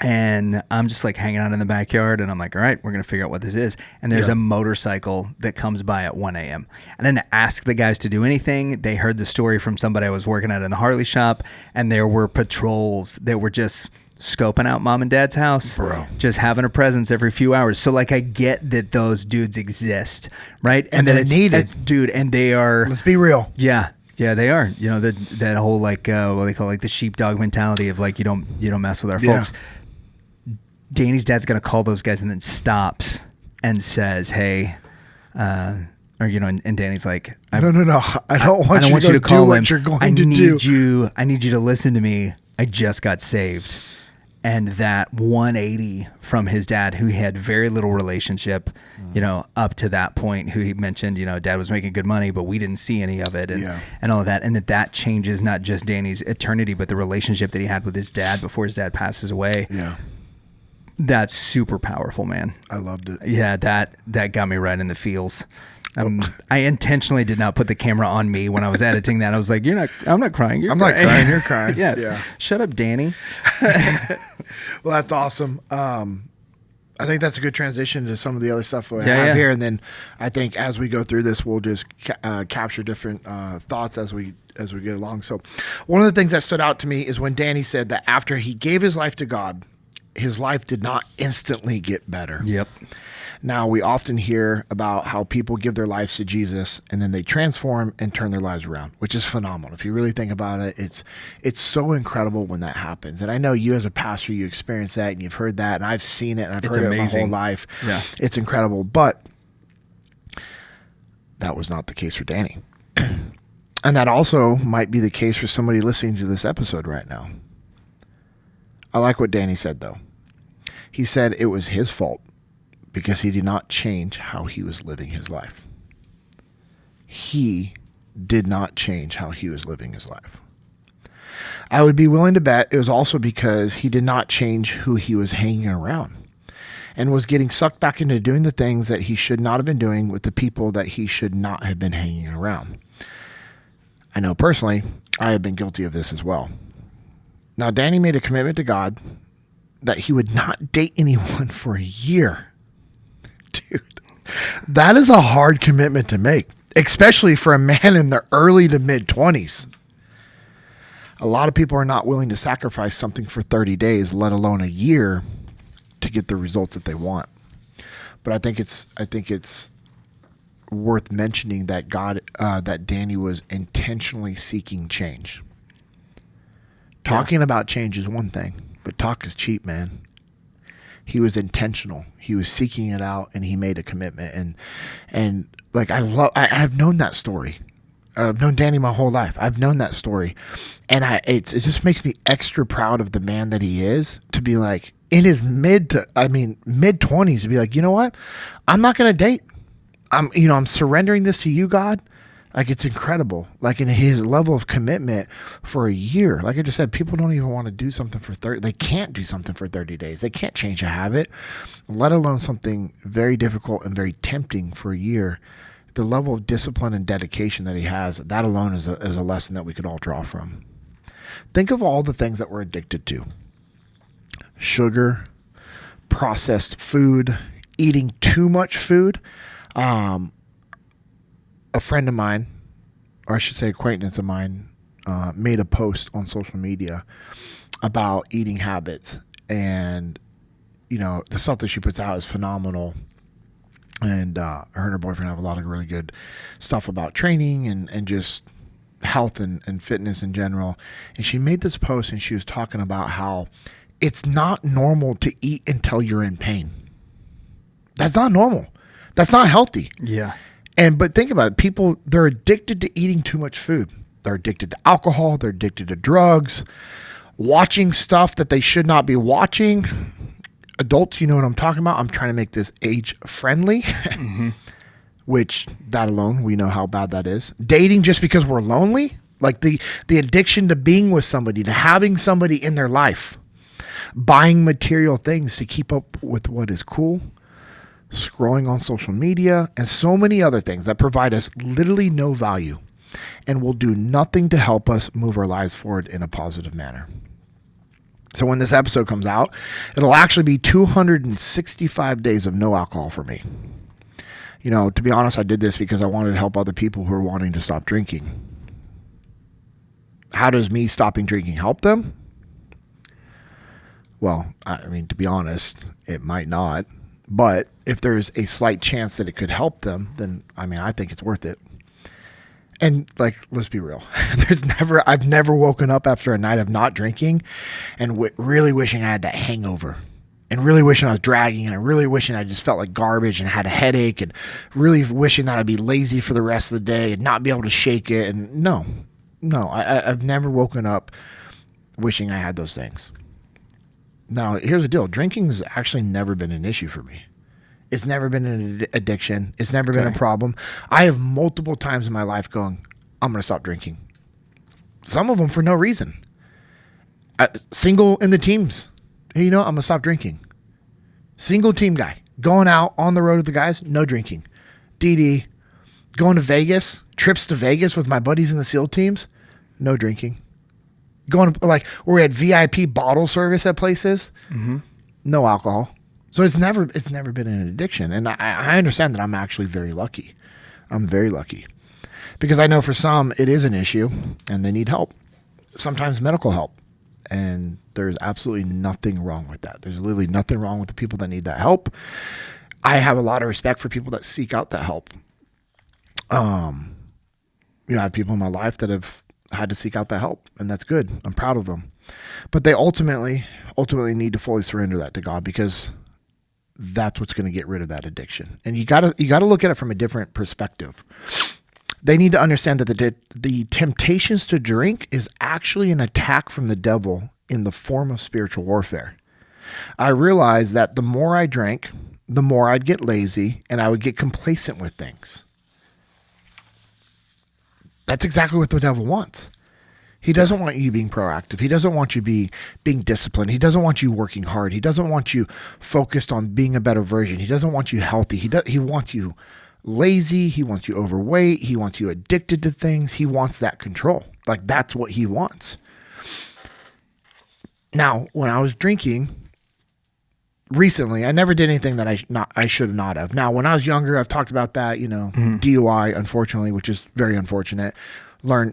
and I'm just like hanging out in the backyard and I'm like, all right, we're going to figure out what this is. And there's a motorcycle that comes by at 1 a.m. I didn't ask the guys to do anything. They heard the story from somebody I was working at in the Harley shop, and there were patrols that were just scoping out mom and dad's house, just having a presence every few hours. So like I get that those dudes exist, right? And then it's needed. Dude, and they are... Let's be real. Yeah. Yeah, they are. That whole like what they call like the sheepdog mentality of like you don't mess with our folks. Danny's dad's gonna call those guys and then stops and says, "Hey," and Danny's like, "No, I don't want you to call him. What you're going to do. I need you to listen to me. I just got saved." And that 180 from his dad, who he had very little relationship, up to that point, who he mentioned, dad was making good money, but we didn't see any of it and all of that. And that changes not just Danny's eternity, but the relationship that he had with his dad before his dad passes away. Yeah. That's super powerful, man. I loved it. Yeah, that got me right in the feels. I intentionally did not put the camera on me when I was editing that. I was like, I'm not crying. I'm not crying. You're crying. Yeah. Shut up, Danny. Well, that's awesome. I think that's a good transition to some of the other stuff we have here. And then I think as we go through this, we'll just capture different thoughts as we get along. So one of the things that stood out to me is when Danny said that after he gave his life to God, his life did not instantly get better. Yep. Now, we often hear about how people give their lives to Jesus and then they transform and turn their lives around, which is phenomenal. If you really think about it, it's so incredible when that happens. And I know you as a pastor, you experience that and you've heard that, and I've seen it and I've heard it my whole life. Yeah. It's incredible. But that was not the case for Danny. And that also might be the case for somebody listening to this episode right now. I like what Danny said, though. He said it was his fault because he did not change how he was living his life. He did not change how he was living his life. I would be willing to bet it was also because he did not change who he was hanging around and was getting sucked back into doing the things that he should not have been doing with the people that he should not have been hanging around. I know personally, I have been guilty of this as well. Now, Danny made a commitment to God that he would not date anyone for a year. Dude, that is a hard commitment to make, especially for a man in the early to mid-20s. A lot of people are not willing to sacrifice something for 30 days, let alone a year, to get the results that they want. But I think it's worth mentioning that that Danny was intentionally seeking change. Talking about change is one thing, but talk is cheap, man. He was intentional. He was seeking it out, and he made a commitment. And like I've known that story. I've known Danny my whole life. I've known that story, and it just makes me extra proud of the man that he is to be like in his mid 20s to be like, you know what? I'm not going to date. I'm surrendering this to you, God. Like, it's incredible. Like, in his level of commitment for a year. Like I just said, people don't even want to do something for 30. They can't do something for 30 days. They can't change a habit, let alone something very difficult and very tempting for a year. The level of discipline and dedication that he has, that alone is a lesson that we could all draw from. Think of all the things that we're addicted to. Sugar, processed food, eating too much food. A friend of mine, or I should say acquaintance of mine, made a post on social media about eating habits. And, the stuff that she puts out is phenomenal. And her and her boyfriend have a lot of really good stuff about training and just health and fitness in general. And she made this post and she was talking about how it's not normal to eat until you're in pain. That's not normal. That's not healthy. Yeah. But think about it. People, they're addicted to eating too much food. They're addicted to alcohol. They're addicted to drugs, watching stuff that they should not be watching. Adults, you know what I'm talking about. I'm trying to make this age friendly, which that alone, we know how bad that is. Dating just because we're lonely, like the addiction to being with somebody, to having somebody in their life, buying material things to keep up with what is cool, scrolling on social media, and so many other things that provide us literally no value and will do nothing to help us move our lives forward in a positive manner. So when this episode comes out, it'll actually be 265 days of no alcohol for me. To be honest, I did this because I wanted to help other people who are wanting to stop drinking. How does me stopping drinking help them? Well, to be honest, it might not. But if there's a slight chance that it could help them, then, I think it's worth it. And let's be real. I've never woken up after a night of not drinking and really wishing I had that hangover and really wishing I was dragging and really wishing I just felt like garbage and had a headache and really wishing that I'd be lazy for the rest of the day and not be able to shake it. And no, I've never woken up wishing I had those things. Now, here's the deal. Drinking has actually never been an issue for me. It's never been an addiction. It's never been a problem. I have multiple times in my life going, I'm going to stop drinking. Some of them for no reason. Single in the teams. Hey, I'm going to stop drinking. Single team guy. Going out on the road with the guys, no drinking. DD. Going to Vegas. Trips to Vegas with my buddies in the SEAL teams, no drinking. Going to, where we had VIP bottle service at places, no alcohol. So it's never been an addiction. And I understand that I'm actually very lucky. I'm very lucky because I know for some it is an issue and they need help, sometimes medical help. And there's absolutely nothing wrong with that. There's literally nothing wrong with the people that need that help. I have a lot of respect for people that seek out that help. I have people in my life that have had to seek out that help, and that's good. I'm proud of them. But they ultimately need to fully surrender that to God, because that's what's going to get rid of that addiction. And you got to look at it from a different perspective. They need to understand that the temptations to drink is actually an attack from the devil in the form of spiritual warfare. I realized that the more I drank, the more I'd get lazy and I would get complacent with things. That's exactly what the devil wants. He doesn't want you being proactive. He doesn't want you being disciplined. He doesn't want you working hard. He doesn't want you focused on being a better version. He doesn't want you healthy. He wants you lazy. He wants you overweight. He wants you addicted to things. He wants that control. Like, that's what he wants. Now, when I was drinking recently, I never did anything that I should not have. Now, when I was younger, I've talked about that, DUI, unfortunately, which is very unfortunate. Learn,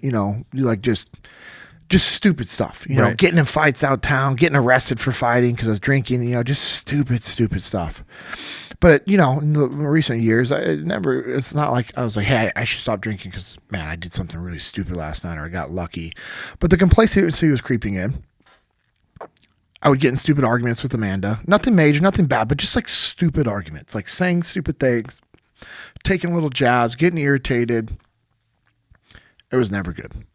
just stupid stuff, right. Getting in fights out town, getting arrested for fighting because I was drinking, just stupid stuff. But, in the recent years, it's not like I was like, hey, I should stop drinking because, man, I did something really stupid last night or I got lucky. But the complacency was creeping in. I would get in stupid arguments with Amanda. Nothing major, nothing bad, but just like stupid arguments, like saying stupid things, taking little jabs, getting irritated. It was never good.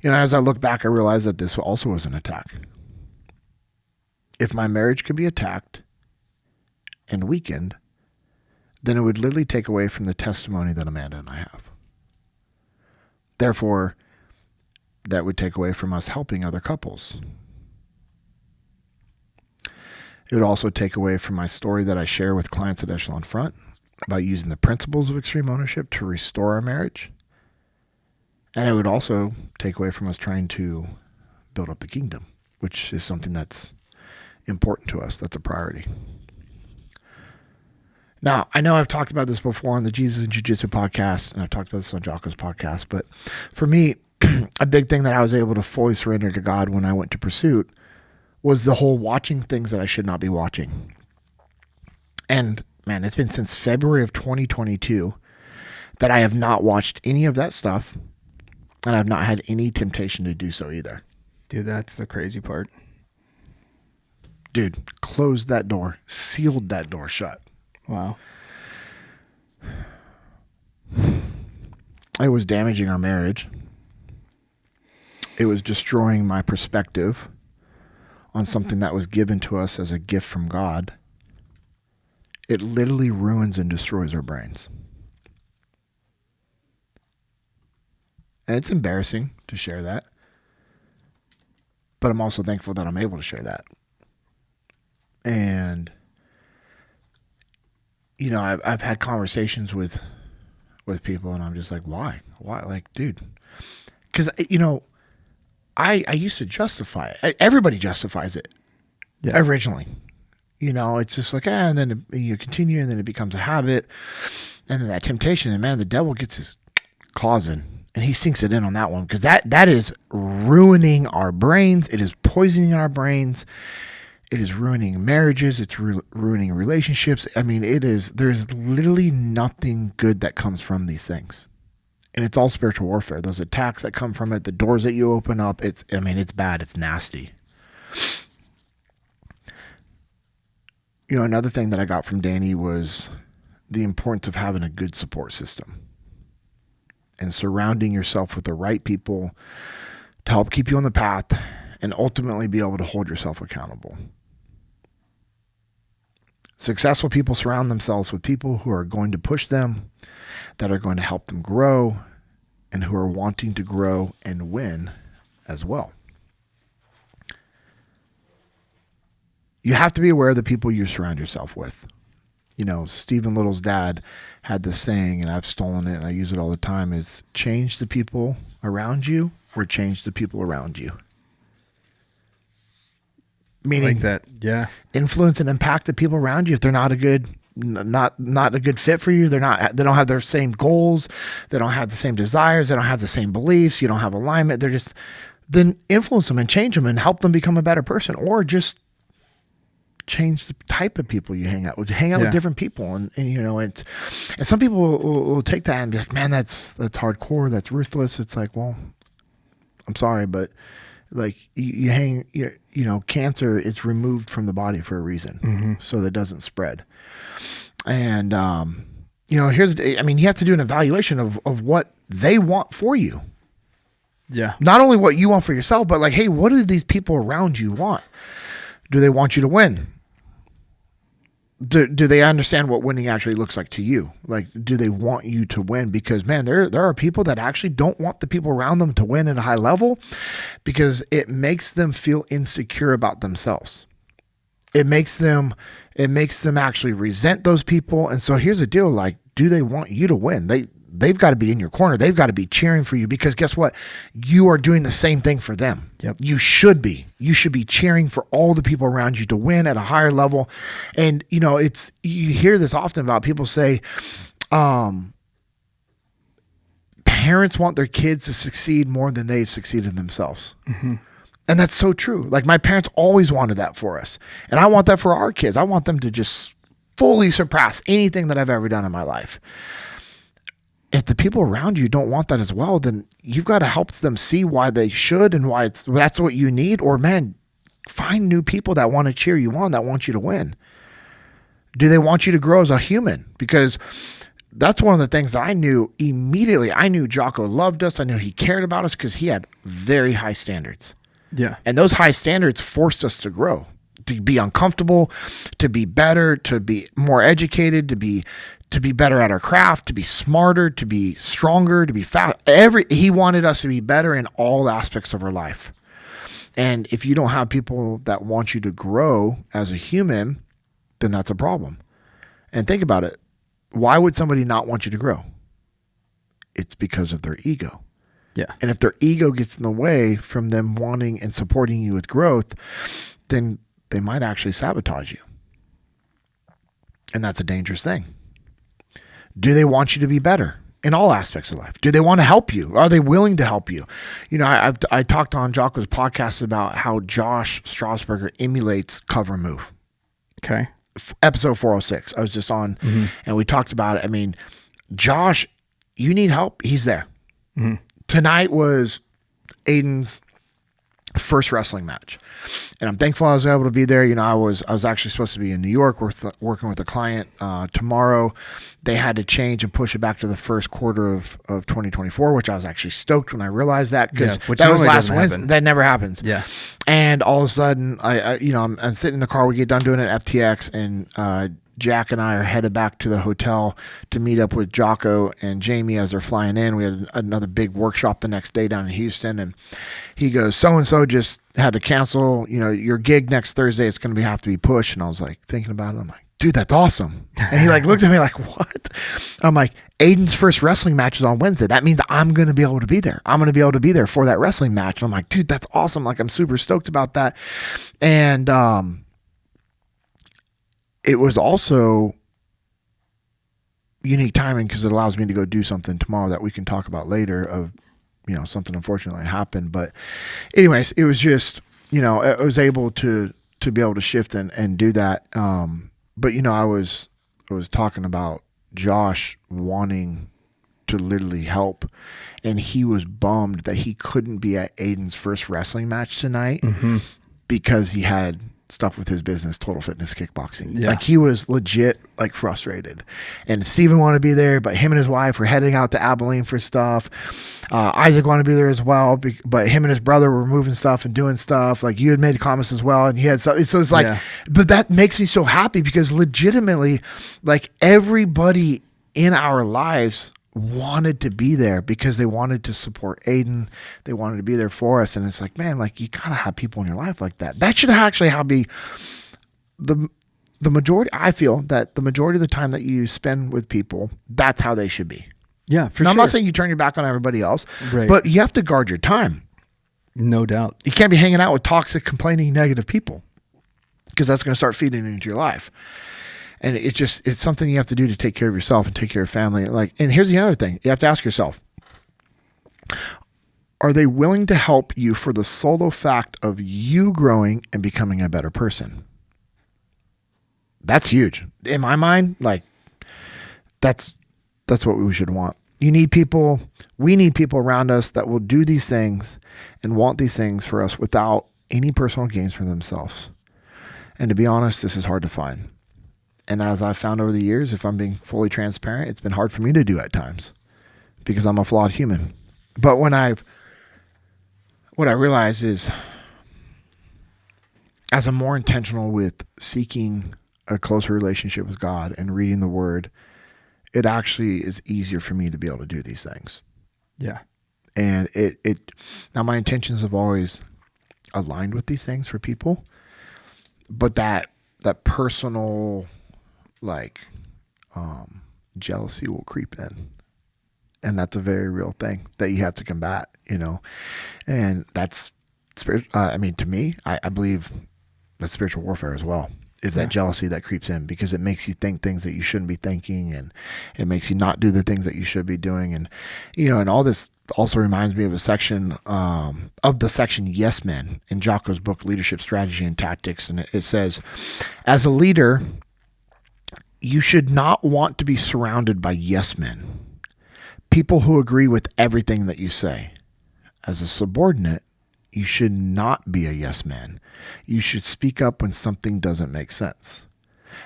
As I look back, I realized that this also was an attack. If my marriage could be attacked and weakened, then it would literally take away from the testimony that Amanda and I have. Therefore, that would take away from us helping other couples. It would also take away from my story that I share with clients at Echelon Front about using the principles of extreme ownership to restore our marriage. And it would also take away from us trying to build up the kingdom, which is something that's important to us. That's a priority. Now, I know I've talked about this before on the Jesus and Jiu-Jitsu podcast, and I've talked about this on Jocko's podcast, but for me, a big thing that I was able to fully surrender to God when I went to Pursuit was the whole watching things that I should not be watching. And man, it's been since February of 2022 that I have not watched any of that stuff, and I've not had any temptation to do so either. Dude, that's the crazy part. Dude, closed that door, sealed that door shut. Wow. It was damaging our marriage. It was destroying my perspective on something that was given to us as a gift from God. It literally ruins and destroys our brains. And it's embarrassing to share that. But I'm also thankful that I'm able to share that. And I've had conversations with people, and I'm just like, why? Like, dude, because I used to justify it. Everybody justifies it. Yeah. Originally, it's just like, and then you continue, and then it becomes a habit, and then that temptation, and man, the devil gets his claws in, and he sinks it in on that one, because that is ruining our brains. It is poisoning our brains. It is ruining marriages. It's ruining relationships. I mean, there's literally nothing good that comes from these things. And it's all spiritual warfare. Those attacks that come from it, the doors that you open up, it's bad. It's nasty. Another thing that I got from Danny was the importance of having a good support system and surrounding yourself with the right people to help keep you on the path and ultimately be able to hold yourself accountable. Successful people surround themselves with people who are going to push them, that are going to help them grow, and who are wanting to grow and win as well. You have to be aware of the people you surround yourself with. Stephen Little's dad had this saying, and I've stolen it and I use it all the time, is change the people around you or change the people around you. Meaning like that, yeah. Influence and impact the people around you. If they're not a good fit for you, they don't have their same goals, they don't have the same desires, they don't have the same beliefs, you don't have alignment. then influence them and change them and help them become a better person, or just change the type of people you hang out with. Hang out with different people, and and some people will take that and be like, man, that's hardcore, that's ruthless. It's like, well, I'm sorry, but like cancer is removed from the body for a reason, so that it doesn't spread. And you have to do an evaluation of what they want for you. Yeah. Not only what you want for yourself, but like, hey, what do these people around you want? Do they want you to win? Do they understand what winning actually looks like to you? Like, do they want you to win? Because, man, there are people that actually don't want the people around them to win at a high level, because it makes them feel insecure about themselves. It makes them actually resent those people. And so here's the deal. Like, do they want you to win? They've got to be in your corner. They've got to be cheering for you, because guess what? You are doing the same thing for them. Yep. You should be cheering for all the people around you to win at a higher level. And you hear this often about people say, parents want their kids to succeed more than they've succeeded themselves. Mm-hmm. And that's so true. Like, my parents always wanted that for us. And I want that for our kids. I want them to just fully surpass anything that I've ever done in my life. If the people around you don't want that as well, then you've got to help them see why they should and why that's what you need. Or, man, find new people that want to cheer you on, that want you to win. Do they want you to grow as a human? Because that's one of the things that I knew immediately. I knew Jocko loved us. I knew he cared about us because he had very high standards. Yeah. And those high standards forced us to grow, to be uncomfortable, to be better, to be more educated, to be better at our craft, to be smarter, to be stronger, to be fast. He wanted us to be better in all aspects of our life. And if you don't have people that want you to grow as a human, then that's a problem. And think about it. Why would somebody not want you to grow? It's because of their ego. Yeah. And if their ego gets in the way from them wanting and supporting you with growth, then they might actually sabotage you. And that's a dangerous thing. Do they want you to be better in all aspects of life? Do they want to help you? Are they willing to help you? I talked on Jocko's podcast about how Josh Strasburger emulates cover and move. Okay. Episode 406. I was just on, and we talked about it. I mean, Josh, you need help. He's there. Mm-hmm. Tonight was Aiden's first wrestling match, and I'm thankful I was able to be there. I was actually supposed to be in New York working with a client tomorrow. They had to change and push it back to the first quarter of 2024, which I was actually stoked when I realized that, because that was last Wednesday. That never happens. Yeah. And all of a sudden, I'm sitting in the car. We get done doing it at FTX, and Jack and I are headed back to the hotel to meet up with Jocko and Jamie as they're flying in. We had another big workshop the next day down in Houston, and he goes, so-and-so just had to cancel, your gig next Thursday. It's going to have to be pushed. And I was like, thinking about it. I'm like, dude, that's awesome. And he looked at me like, what? I'm like, Aiden's first wrestling match is on Wednesday. That means I'm going to be able to be there. I'm going to be able to be there for that wrestling match. And I'm like, dude, that's awesome. Like, I'm super stoked about that. And, it was also unique timing because it allows me to go do something tomorrow that we can talk about later of, something unfortunately happened. But anyways, it was just, I was able to be able to shift and do that. But, I was talking about Josh wanting to literally help, and he was bummed that he couldn't be at Aiden's first wrestling match tonight because he had stuff with his business, Total Fitness Kickboxing. Yeah. Like, he was legit frustrated, and Steven wanted to be there, but him and his wife were heading out to Abilene for stuff. Isaac wanted to be there as well, but him and his brother were moving stuff and doing stuff. Like, you had made comments as well, and he had so it's like, but that makes me so happy because legitimately, like, everybody in our lives wanted to be there because they wanted to support Aiden. They wanted to be there for us. And it's like, man, like, you gotta have people in your life like that. That should actually be the majority. I feel that the majority of the time that you spend with people, that's how they should be. Yeah, for now, sure. I'm not saying you turn your back on everybody else, right, but you have to guard your time. No doubt. You can't be hanging out with toxic, complaining, negative people, because that's going to start feeding into your life. And it's something you have to do to take care of yourself and take care of family. And here's the other thing. You have to ask yourself, Are they willing to help you for the solo fact of you growing and becoming a better person? That's huge. In my mind, like that's what we should want. We need people around us that will do these things and want these things for us without any personal gains for themselves. And to be honest, this is hard to find. And as I've found over the years, if I'm being fully transparent, it's been hard for me to do at times because I'm a flawed human. But what I realize is, as I'm more intentional with seeking a closer relationship with God and reading the Word, it actually is easier for me to be able to do these things. Yeah. And now my intentions have always aligned with these things for people, but that personal jealousy will creep in. And that's a very real thing that you have to combat, and that's spiritual. To me, I believe that's spiritual warfare as well. Is that jealousy that creeps in because it makes you think things that you shouldn't be thinking, and it makes you not do the things that you should be doing. And, and all this also reminds me of a section of the section Yes Men in Jocko's book, Leadership Strategy and Tactics. And it says, as a leader, you should not want to be surrounded by yes men, people who agree with everything that you say. As a subordinate, you should not be a yes man. You should speak up when something doesn't make sense.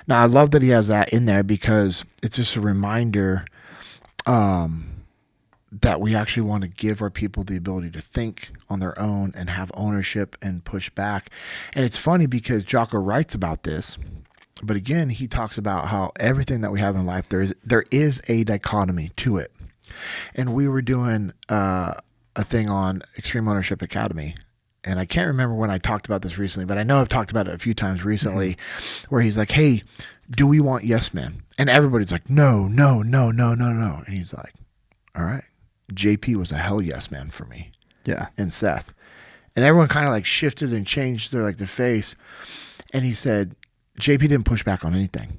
Now, I love that he has that in there because it's just a reminder that we actually want to give our people the ability to think on their own and have ownership and push back. And it's funny because Jocko writes about this, but again, he talks about how everything that we have in life, there is a dichotomy to it. And we were doing a thing on Extreme Ownership Academy. And I can't remember when I talked about this recently, but I know I've talked about it a few times recently, where he's like, hey, do we want yes men? And everybody's like, no. And he's like, all right, JP was a hell yes man for me. Yeah. And Seth. And everyone kind of shifted and changed their face. And he said, JP didn't push back on anything.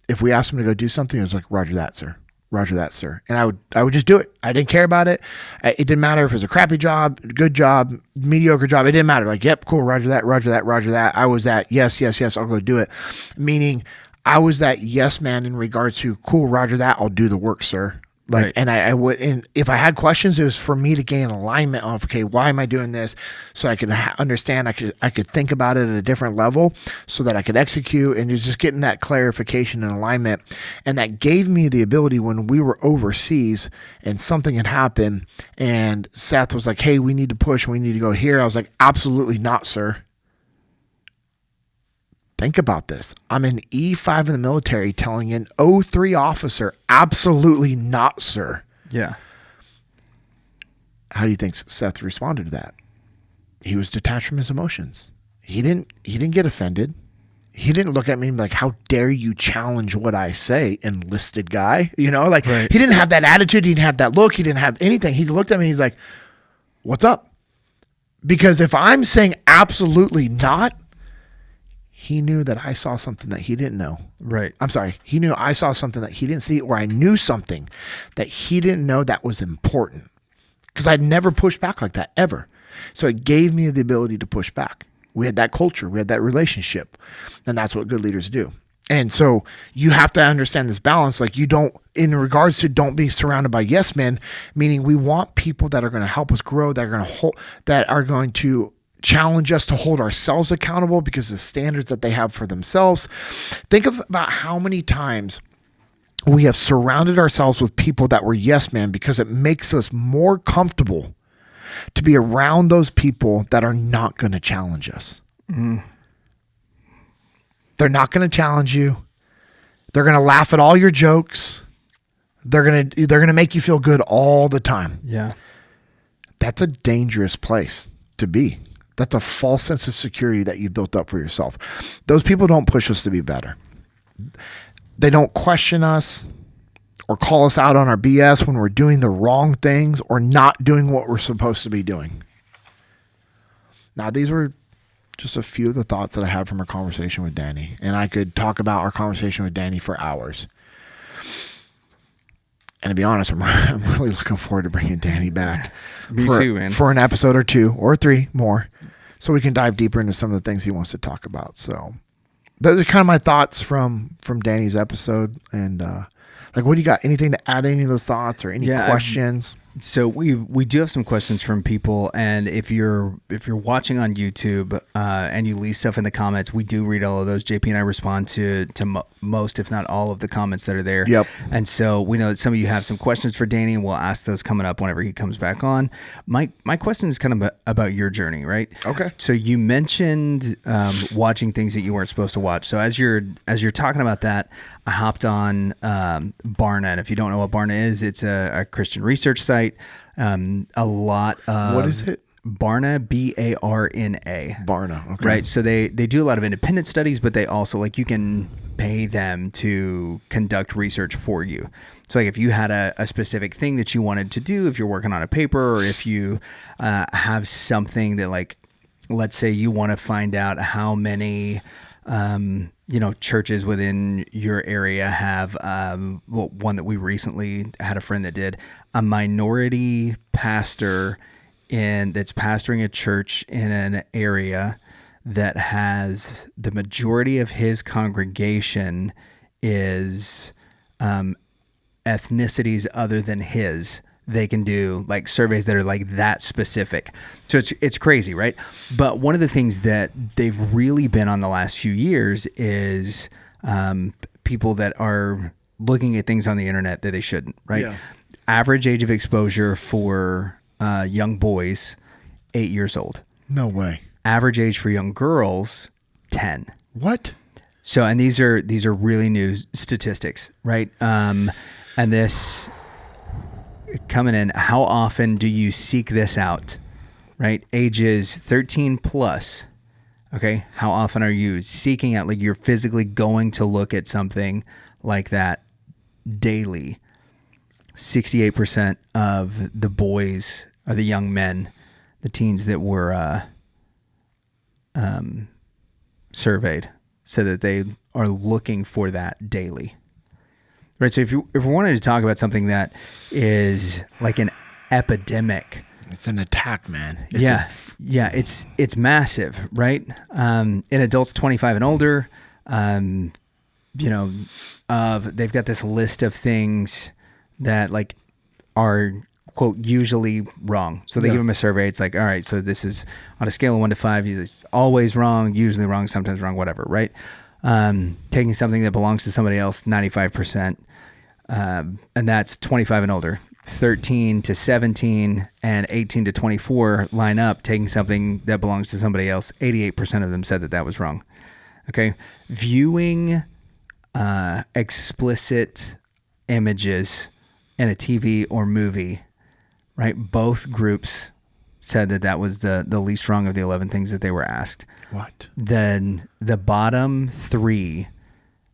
If we asked him to go do something, it was like, Roger that, sir. Roger that, sir. And I would just do it. I didn't care about it. It didn't matter if it was a crappy job, good job, mediocre job. It didn't matter. Yep, cool. Roger that. I was that. Yes. I'll go do it. Meaning I was that yes man in regards to cool. Roger that. I'll do the work, sir. Right. And I would, and if I had questions, it was for me to gain alignment of, okay, why am I doing this? So I could understand, I could think about it at a different level so that I could execute, and just getting that clarification and alignment. And that gave me the ability when we were overseas and something had happened and Seth was like, hey, we need to push, we need to go here. I was like, absolutely not, sir. Think about this. I'm an E5 in the military telling an O3 officer, absolutely not, sir. Yeah. How do you think Seth responded to that? He was detached from his emotions. He didn't get offended. He didn't look at me like, how dare you challenge what I say, enlisted guy? Right. He didn't have that attitude. He didn't have that look. He didn't have anything. He looked at me. He's like, what's up? Because if I'm saying absolutely not, he knew that I saw something that he didn't know. Right. I'm sorry. He knew I saw something that he didn't see, or I knew something that he didn't know that was important. Because I'd never pushed back like that, ever. So it gave me the ability to push back. We had that culture. We had that relationship. And that's what good leaders do. And so you have to understand this balance. In regards to don't be surrounded by yes men, meaning we want people that are going to help us grow, that are going to challenge us to hold ourselves accountable because of the standards that they have for themselves. Think about how many times we have surrounded ourselves with people that were yes men because it makes us more comfortable to be around those people that are not going to challenge us. Mm. They're not going to challenge you. They're going to laugh at all your jokes. They're going to make you feel good all the time. Yeah. That's a dangerous place to be. That's a false sense of security that you built up for yourself. Those people don't push us to be better. They don't question us or call us out on our BS when we're doing the wrong things or not doing what we're supposed to be doing. Now, these were just a few of the thoughts that I had from our conversation with Danny. And I could talk about our conversation with Danny for hours. And to be honest, I'm really looking forward to bringing Danny back. Me too, man. For an episode or 2 or 3 more, so we can dive deeper into some of the things he wants to talk about. So those are kind of my thoughts from Danny's episode. And like, what do you got? Anything to add to any of those thoughts or any questions? So we do have some questions from people, and if you're watching on YouTube and you leave stuff in the comments, we do read all of those. JP and I respond to most, if not all, of the comments that are there. Yep. And so we know that some of you have some questions for Danny, and we'll ask those coming up whenever he comes back on. My question is kind of about your journey, right? Okay. So you mentioned watching things that you weren't supposed to watch. So as you're talking about that, I hopped on Barna, and if you don't know what Barna is, it's a Christian research site. A lot of what is it? Barna, Barna. Barna, okay. Right. So they do a lot of independent studies, but they also, like, you can pay them to conduct research for you. So like if you had a specific thing that you wanted to do, if you're working on a paper, or if you have something that, like, let's say you want to find out how many churches within your area have, one that we recently had a friend that did, a minority pastor that's pastoring a church in an area that has the majority of his congregation is ethnicities other than his. They can do like surveys that are like that specific. So it's crazy, right? But one of the things that they've really been on the last few years is people that are looking at things on the internet that they shouldn't, right? Yeah. Average age of exposure for young boys, 8 years old. No way. Average age for young girls, 10. What? So, and these are really new statistics, right? And this coming in, how often do you seek this out, right? Ages 13 plus, okay? How often are you seeking out, like, you're physically going to look at something like that daily? 68% of the boys, or the young men, the teens that were surveyed, said that they are looking for that daily. Right, so if we wanted to talk about something that is like an epidemic, it's an attack, man. It's massive, right? In adults 25 and older, they've got this list of things that, like, are, quote, usually wrong. So they give them a survey. It's like, all right, so this is on a scale of 1 to 5. It's always wrong, usually wrong, sometimes wrong, whatever, right? Taking something that belongs to somebody else, 95%. And that's 25 and older. 13 to 17 and 18 to 24 line up, taking something that belongs to somebody else. 88% of them said that was wrong. Okay. Viewing explicit images in a TV or movie, right? Both groups said that was the least wrong of the 11 things that they were asked. What? Then the bottom 3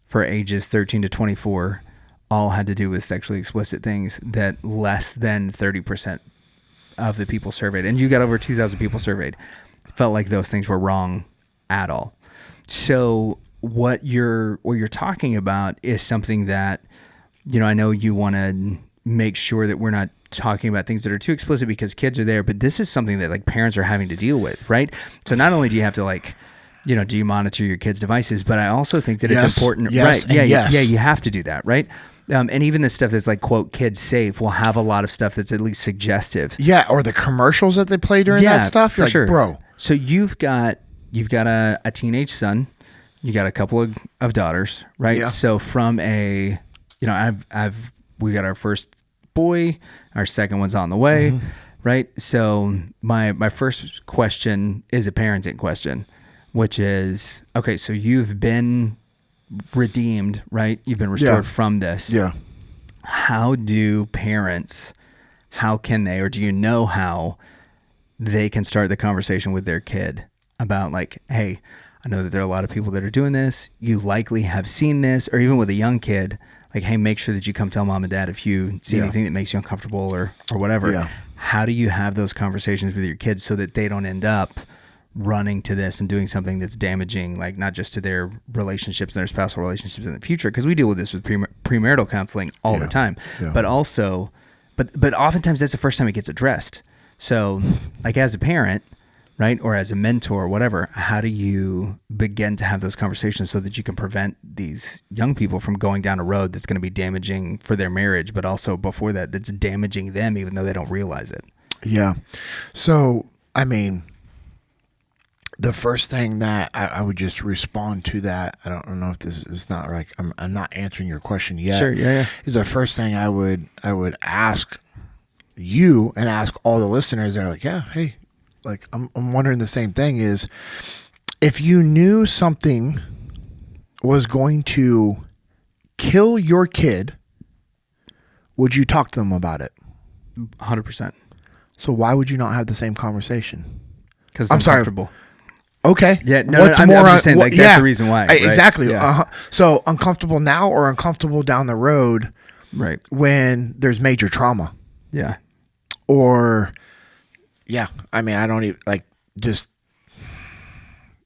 for ages 13 to 24 all had to do with sexually explicit things that less than 30% of the people surveyed, and you got over 2,000 people surveyed, felt like those things were wrong at all. So what you're talking about is something that, I know you want to make sure that we're not talking about things that are too explicit because kids are there, but this is something that, like, parents are having to deal with, right? So not only do you have to, like, do you monitor your kids' devices, but I also think that it's important, yes, right? Yeah, yes. you have to do that, right? And even the stuff that's like, quote, kids safe will have a lot of stuff that's at least suggestive. Yeah, or the commercials that they play during that stuff. You're like, sure. Bro. So you've got a teenage son, you got a couple of daughters, right? Yeah. So from we got our first boy, our second one's on the way, right? So my first question is a parenting question, which is, okay, so you've been redeemed, right? You've been restored from this. Yeah. How do parents, how can they, or do you know how they can start the conversation with their kid about, like, hey, I know that there are a lot of people that are doing this. You likely have seen this, or even with a young kid, like, hey, make sure that you come tell mom and dad if you see anything that makes you uncomfortable or whatever. Yeah. How do you have those conversations with your kids so that they don't end up running to this and doing something that's damaging, like not just to their relationships and their spousal relationships in the future, because we deal with this with premarital counseling all the time, but also, but oftentimes that's the first time it gets addressed. So like as a parent, right, or as a mentor or whatever, how do you begin to have those conversations so that you can prevent these young people from going down a road that's going to be damaging for their marriage, but also before that, that's damaging them even though they don't realize it? Yeah. So, I mean, the first thing that I would just respond to that, I don't know if this is not like, I'm not answering your question yet. Sure, yeah. Is the first thing I would ask you and ask all the listeners that are like, yeah, hey, like I'm wondering the same thing, is if you knew something was going to kill your kid, would you talk to them about it? 100%. So why would you not have the same conversation? Because I'm uncomfortable. Okay. Yeah. No, I'm just saying, like, that's the reason why. Right? Exactly. Yeah. So uncomfortable now or uncomfortable down the road, right, when there's major trauma. Yeah. Or, yeah, I mean, I don't even, like, just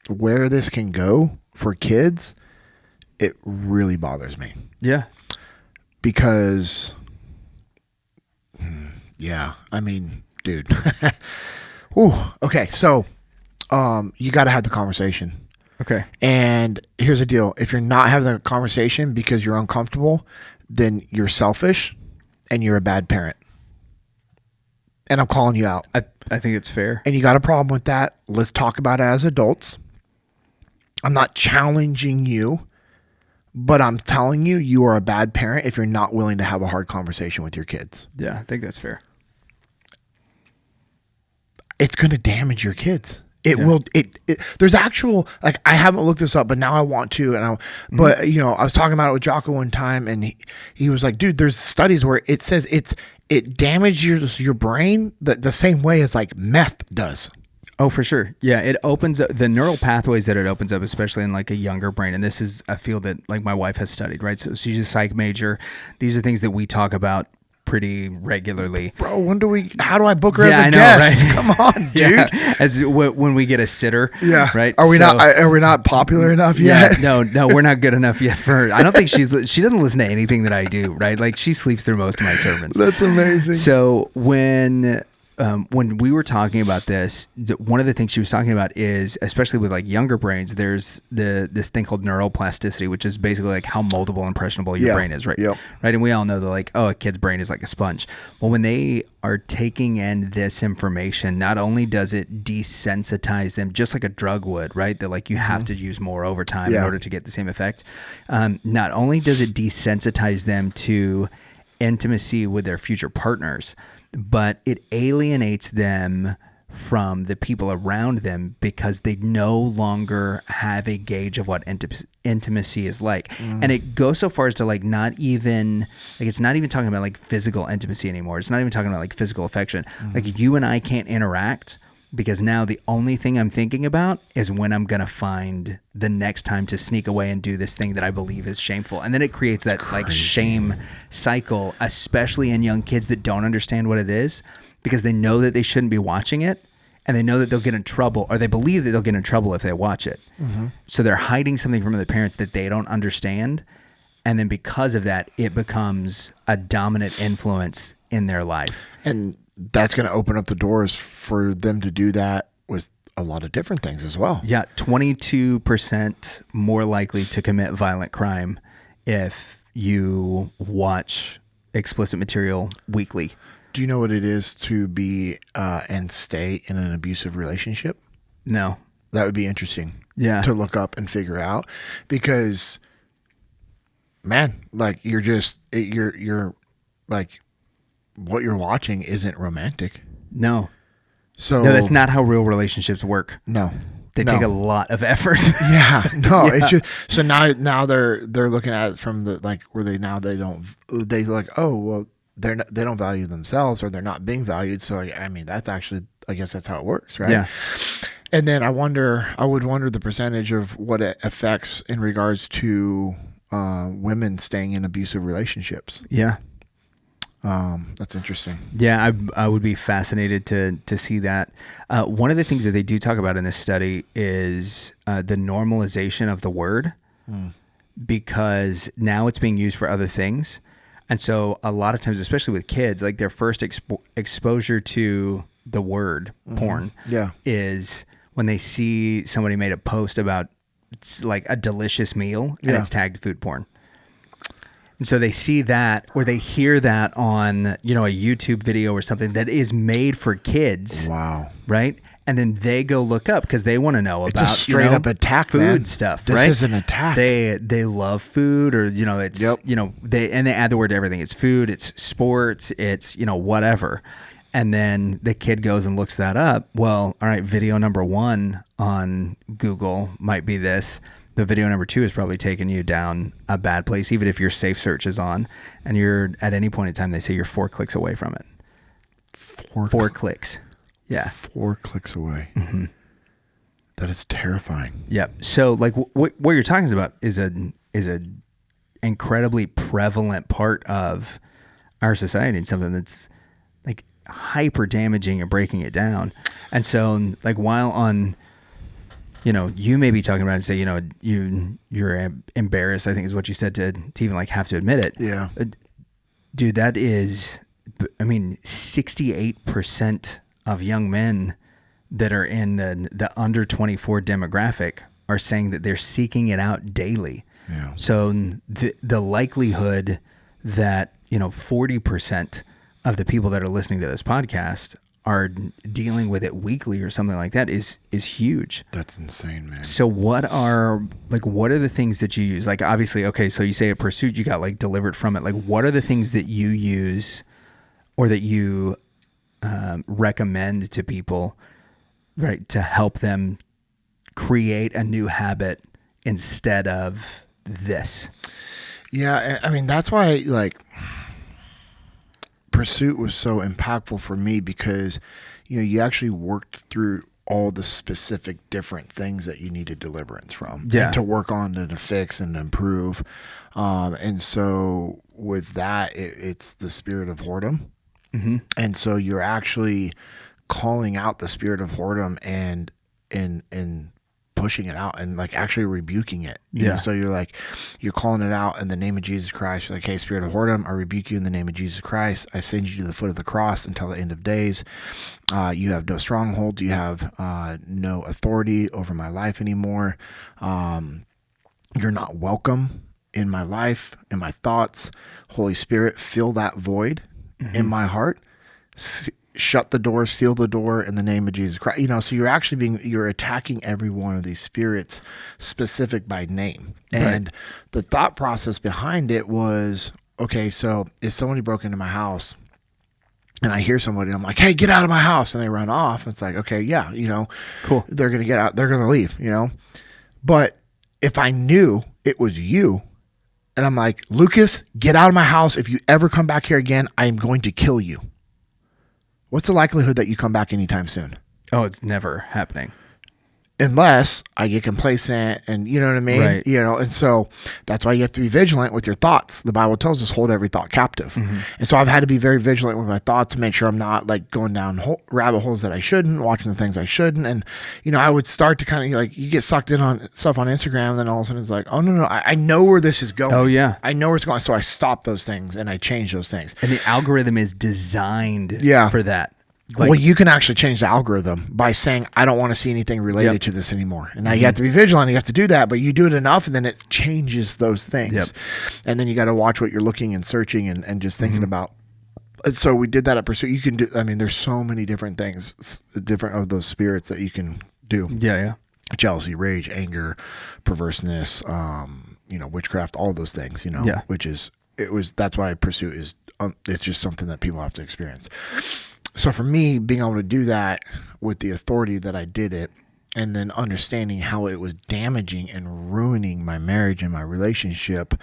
where this can go for kids, it really bothers me. Yeah. Because, yeah, I mean, dude. Ooh, okay, so you got to have the conversation. Okay. And here's the deal. If you're not having the conversation because you're uncomfortable, then you're selfish and you're a bad parent. And I'm calling you out. I think it's fair. And you got a problem with that, let's talk about it as adults. I'm not challenging you, but I'm telling you, you are a bad parent if you're not willing to have a hard conversation with your kids. Yeah, I think that's fair. It's going to damage your kids. It will. There's actual, like, I haven't looked this up, but now I want to. And but you know, I was talking about it with Jocko one time, and he was like, "Dude, there's studies where it says it damages your brain the same way as like meth does." Oh, for sure. Yeah, it opens up the neural pathways that it opens up, especially in like a younger brain. And this is a field that like my wife has studied, right? So she's a psych major. These are things that we talk about pretty regularly. Bro, how do I book her as a guest? Right? Come on, dude. Yeah. When we get a sitter. Yeah. Right. Are we not popular enough yet? Yeah, no, we're not good enough yet for her. I don't think she doesn't listen to anything that I do, right? Like she sleeps through most of my sermons. That's amazing. So when we were talking about this, one of the things she was talking about is, especially with like younger brains, there's this thing called neuroplasticity, which is basically like how moldable and impressionable your brain is, right? Yep. Right. And we all know that like, oh, a kid's brain is like a sponge. Well, when they are taking in this information, not only does it desensitize them just like a drug would, right? That like you have to use more over time in order to get the same effect. Not only does it desensitize them to intimacy with their future partners, but it alienates them from the people around them because they no longer have a gauge of what intimacy is like. And it goes so far as to like it's not even talking about like physical intimacy anymore. It's not even talking about like physical affection. Like you and I can't interact because now the only thing I'm thinking about is when I'm going to find the next time to sneak away and do this thing that I believe is shameful. And then it creates that like shame cycle, especially in young kids that don't understand what it is because they know that they shouldn't be watching it and they know that they'll get in trouble, or they believe that they'll get in trouble if they watch it. So they're hiding something from their parents that they don't understand. And then because of that, it becomes a dominant influence in their life. And that's going to open up the doors for them to do that with a lot of different things as well. Yeah, 22% more likely to commit violent crime if you watch explicit material weekly. Do you know what it is to be and stay in an abusive relationship? No. That would be interesting to look up and figure out, because, man, like you're like, what you're watching isn't romantic. No. So that's not how real relationships work. No. They take a lot of effort. Yeah. No. It's just, so now they're looking at it from the like where they like, oh well, they don't value themselves, or they're not being valued. So I mean that's actually, I guess that's how it works, right? Yeah. And then I would wonder the percentage of what it affects in regards to women staying in abusive relationships. Yeah. That's interesting. Yeah, I would be fascinated to see that. One of the things that they do talk about in this study is the normalization of the word, because now it's being used for other things. And so a lot of times, especially with kids, like their first exposure to the word porn is when they see somebody made a post about it's like a delicious meal and it's tagged food porn. And so they see that, or they hear that on, a YouTube video or something that is made for kids. Wow. Right? And then they go look up because they want to know about a straight up attack, food man. stuff. This right? is an attack. They love food, or it's they add the word to everything. It's food, it's sports, it's whatever. And then the kid goes and looks that up. Well, all right, video number 1 on Google might be this. The video number 2 is probably taking you down a bad place, even if your safe search is on, and you're at any point in time, they say you're 4 clicks away from it. 4 clicks. Yeah. 4 clicks away. Mm-hmm. That is terrifying. Yep. So like what you're talking about is a incredibly prevalent part of our society, and something that's like hyper damaging and breaking it down. And so like while on, you may be talking about it and say, you're embarrassed, I think is what you said, to even like have to admit it. Yeah. Dude, that is, 68% of young men that are in the under 24 demographic are saying that they're seeking it out daily. Yeah. So the likelihood that, 40% of the people that are listening to this podcast are dealing with it weekly or something like that is huge. That's insane, man. So what are the things that you use? Like, obviously, okay, so you say a pursuit, you got like delivered from it. Like, what are the things that you use or that you recommend to people, right, to help them create a new habit instead of this? Yeah, that's why like pursuit was so impactful for me, because you actually worked through all the specific different things that you needed deliverance from, and to work on and to fix and improve. And so with that, it's the spirit of whoredom. Mm-hmm. And so you're actually calling out the spirit of whoredom and pushing it out and like actually rebuking it. You know? So you're calling it out in the name of Jesus Christ. You're like, hey, spirit of whoredom, I rebuke you in the name of Jesus Christ. I send you to the foot of the cross until the end of days. You have no stronghold. You have no authority over my life anymore. You're not welcome in my life, in my thoughts. Holy Spirit, fill that void in my heart. Shut the door, seal the door in the name of Jesus Christ. So you're actually you're attacking every one of these spirits specific by name. And the thought process behind it was, okay, so if somebody broke into my house and I hear somebody, I'm like, hey, get out of my house. And they run off. It's like, okay, yeah, cool. They're going to get out. They're going to leave, But if I knew it was you, and I'm like, Lucas, get out of my house. If you ever come back here again, I am going to kill you. What's the likelihood that you come back anytime soon? Oh, it's never happening. Unless I get complacent and you know what I mean? Right. And so that's why you have to be vigilant with your thoughts. The Bible tells us hold every thought captive. Mm-hmm. And so I've had to be very vigilant with my thoughts to make sure I'm not like going down rabbit holes that I shouldn't, watching the things I shouldn't. And, I would start to kind of like, you get sucked in on stuff on Instagram, and then all of a sudden it's like, oh, no, I know where this is going. Oh, yeah. I know where it's going. So I stop those things and I change those things. And the algorithm is designed for that. Like, well, you can actually change the algorithm by saying, I don't want to see anything related to this anymore. And now you have to be vigilant. You have to do that, but you do it enough and then it changes those things. Yep. And then you got to watch what you're looking and searching and just thinking about. So we did that at Pursuit. You can do, there's so many different things, different of those spirits that you can do. Yeah. Jealousy, rage, anger, perverseness, witchcraft, all those things, that's why Pursuit is, it's just something that people have to experience. So for me, being able to do that with the authority that I did it, and then understanding how it was damaging and ruining my marriage and my relationship,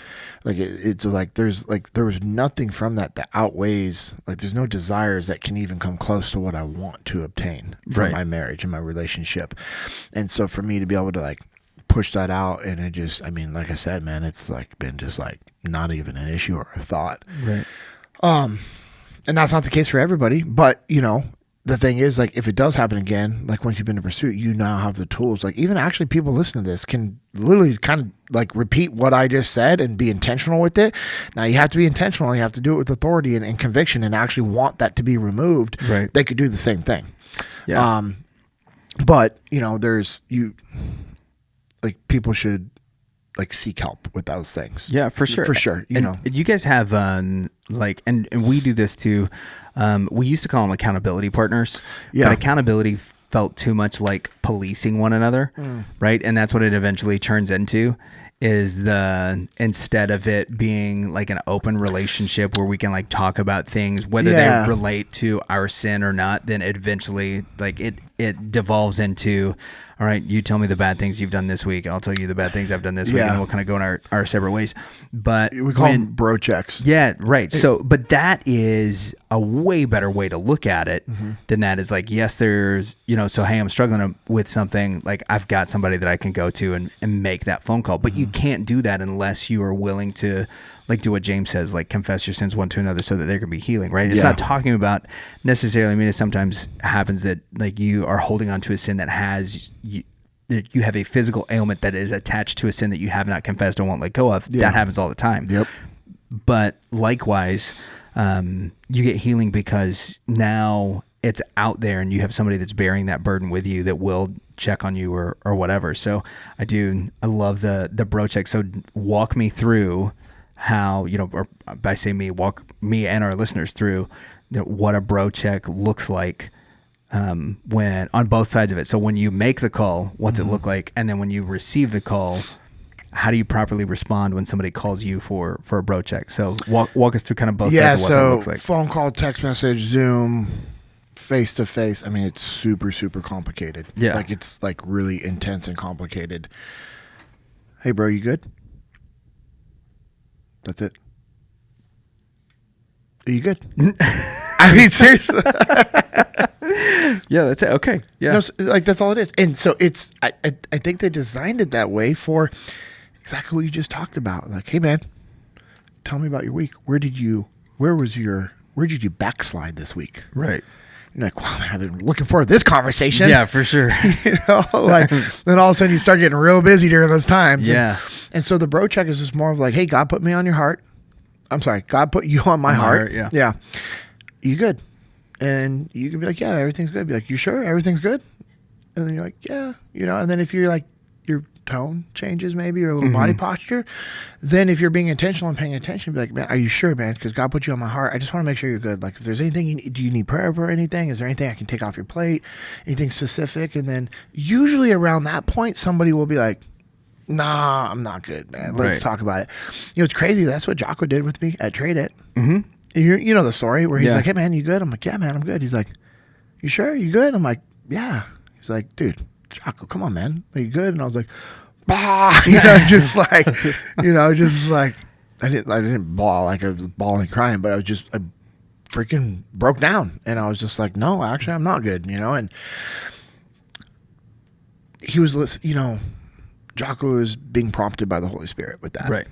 like it's like there was nothing from that outweighs, like there's no desires that can even come close to what I want to obtain from my marriage and my relationship. And so for me to be able to like push that out, and it just, like I said, man, it's like been just like not even an issue or a thought. Right. And that's not the case for everybody. But, the thing is, like, if it does happen again, like once you've been in pursuit, you now have the tools. Like, even actually people listening to this can literally kind of like repeat what I just said and be intentional with it. Now, you have to be intentional. You have to do it with authority and conviction and actually want that to be removed. Right. They could do the same thing. Yeah. But, people should like seek help with those things. Yeah, for sure. For sure. You guys have and we do this too. We used to call them accountability partners. Yeah. But accountability felt too much like policing one another. Right. And that's what it eventually turns into, is instead of it being like an open relationship where we can like talk about things, whether they relate to our sin or not, then eventually like it devolves into, all right, you tell me the bad things you've done this week, and I'll tell you the bad things I've done this week, and we'll kind of go in our separate ways. But we call them bro checks. Yeah, right. So, but that is a way better way to look at it than that is like, yes, there's, so, hey, I'm struggling with something, like I've got somebody that I can go to and make that phone call. But you can't do that unless you are willing to, like, do what James says, like confess your sins one to another so that there can be healing, right? It's not talking about necessarily, I mean, it sometimes happens that like you are holding on to a sin that has, you have a physical ailment that is attached to a sin that you have not confessed and won't let go of. That happens all the time. Yep. But likewise, you get healing because now it's out there and you have somebody that's bearing that burden with you that will check on you or whatever. So I love the bro check. So walk me through how, or by say me, walk me and our listeners through what a bro check looks like when on both sides of it. So when you make the call, what's it look like? And then when you receive the call, how do you properly respond when somebody calls you for a bro check? So walk us through kind of both sides of what that looks like. Phone call, text message, Zoom, face to face. I mean, it's super, super complicated. Yeah. Like it's like really intense and complicated. Hey bro, you good? That's it. Are you good? I mean, seriously. Yeah, that's it. Okay. Yeah. No, like that's all it is. And so it's, I think they designed it that way for exactly what you just talked about. Like, hey man, tell me about your week. Where did you backslide this week? Right. You're like, wow, man, I've been looking forward to this conversation. Yeah, for sure. Like then all of a sudden you start getting real busy during those times. Yeah. And so the bro check is just more of like, hey, God put me on your heart. I'm sorry, God put you on my heart. Yeah. Yeah. You good? And you can be like, yeah, everything's good. Be like, you sure everything's good? And then you're like, yeah, and then if you're like, your tone changes maybe or a little body posture, then if you're being intentional and paying attention, be like, man, are you sure, man? Because God put you on my heart. I just want to make sure you're good. Like if there's anything do you need prayer for anything? Is there anything I can take off your plate? Anything specific? And then usually around that point, somebody will be like, nah, I'm not good, man. Let's talk about it. It's crazy. That's what Jocko did with me at Trade It. You know the story where he's like, hey man, you good? I'm like, yeah, man, I'm good. He's like, you sure? You good? I'm like, yeah. He's like, dude, Jocko, come on, man. Are you good? And I was like, bah, just like, just like, I didn't bawl like I was bawling crying, but I freaking broke down. And I was just like, no, actually, I'm not good, and he was listening, Jocko was being prompted by the Holy Spirit with that. Right.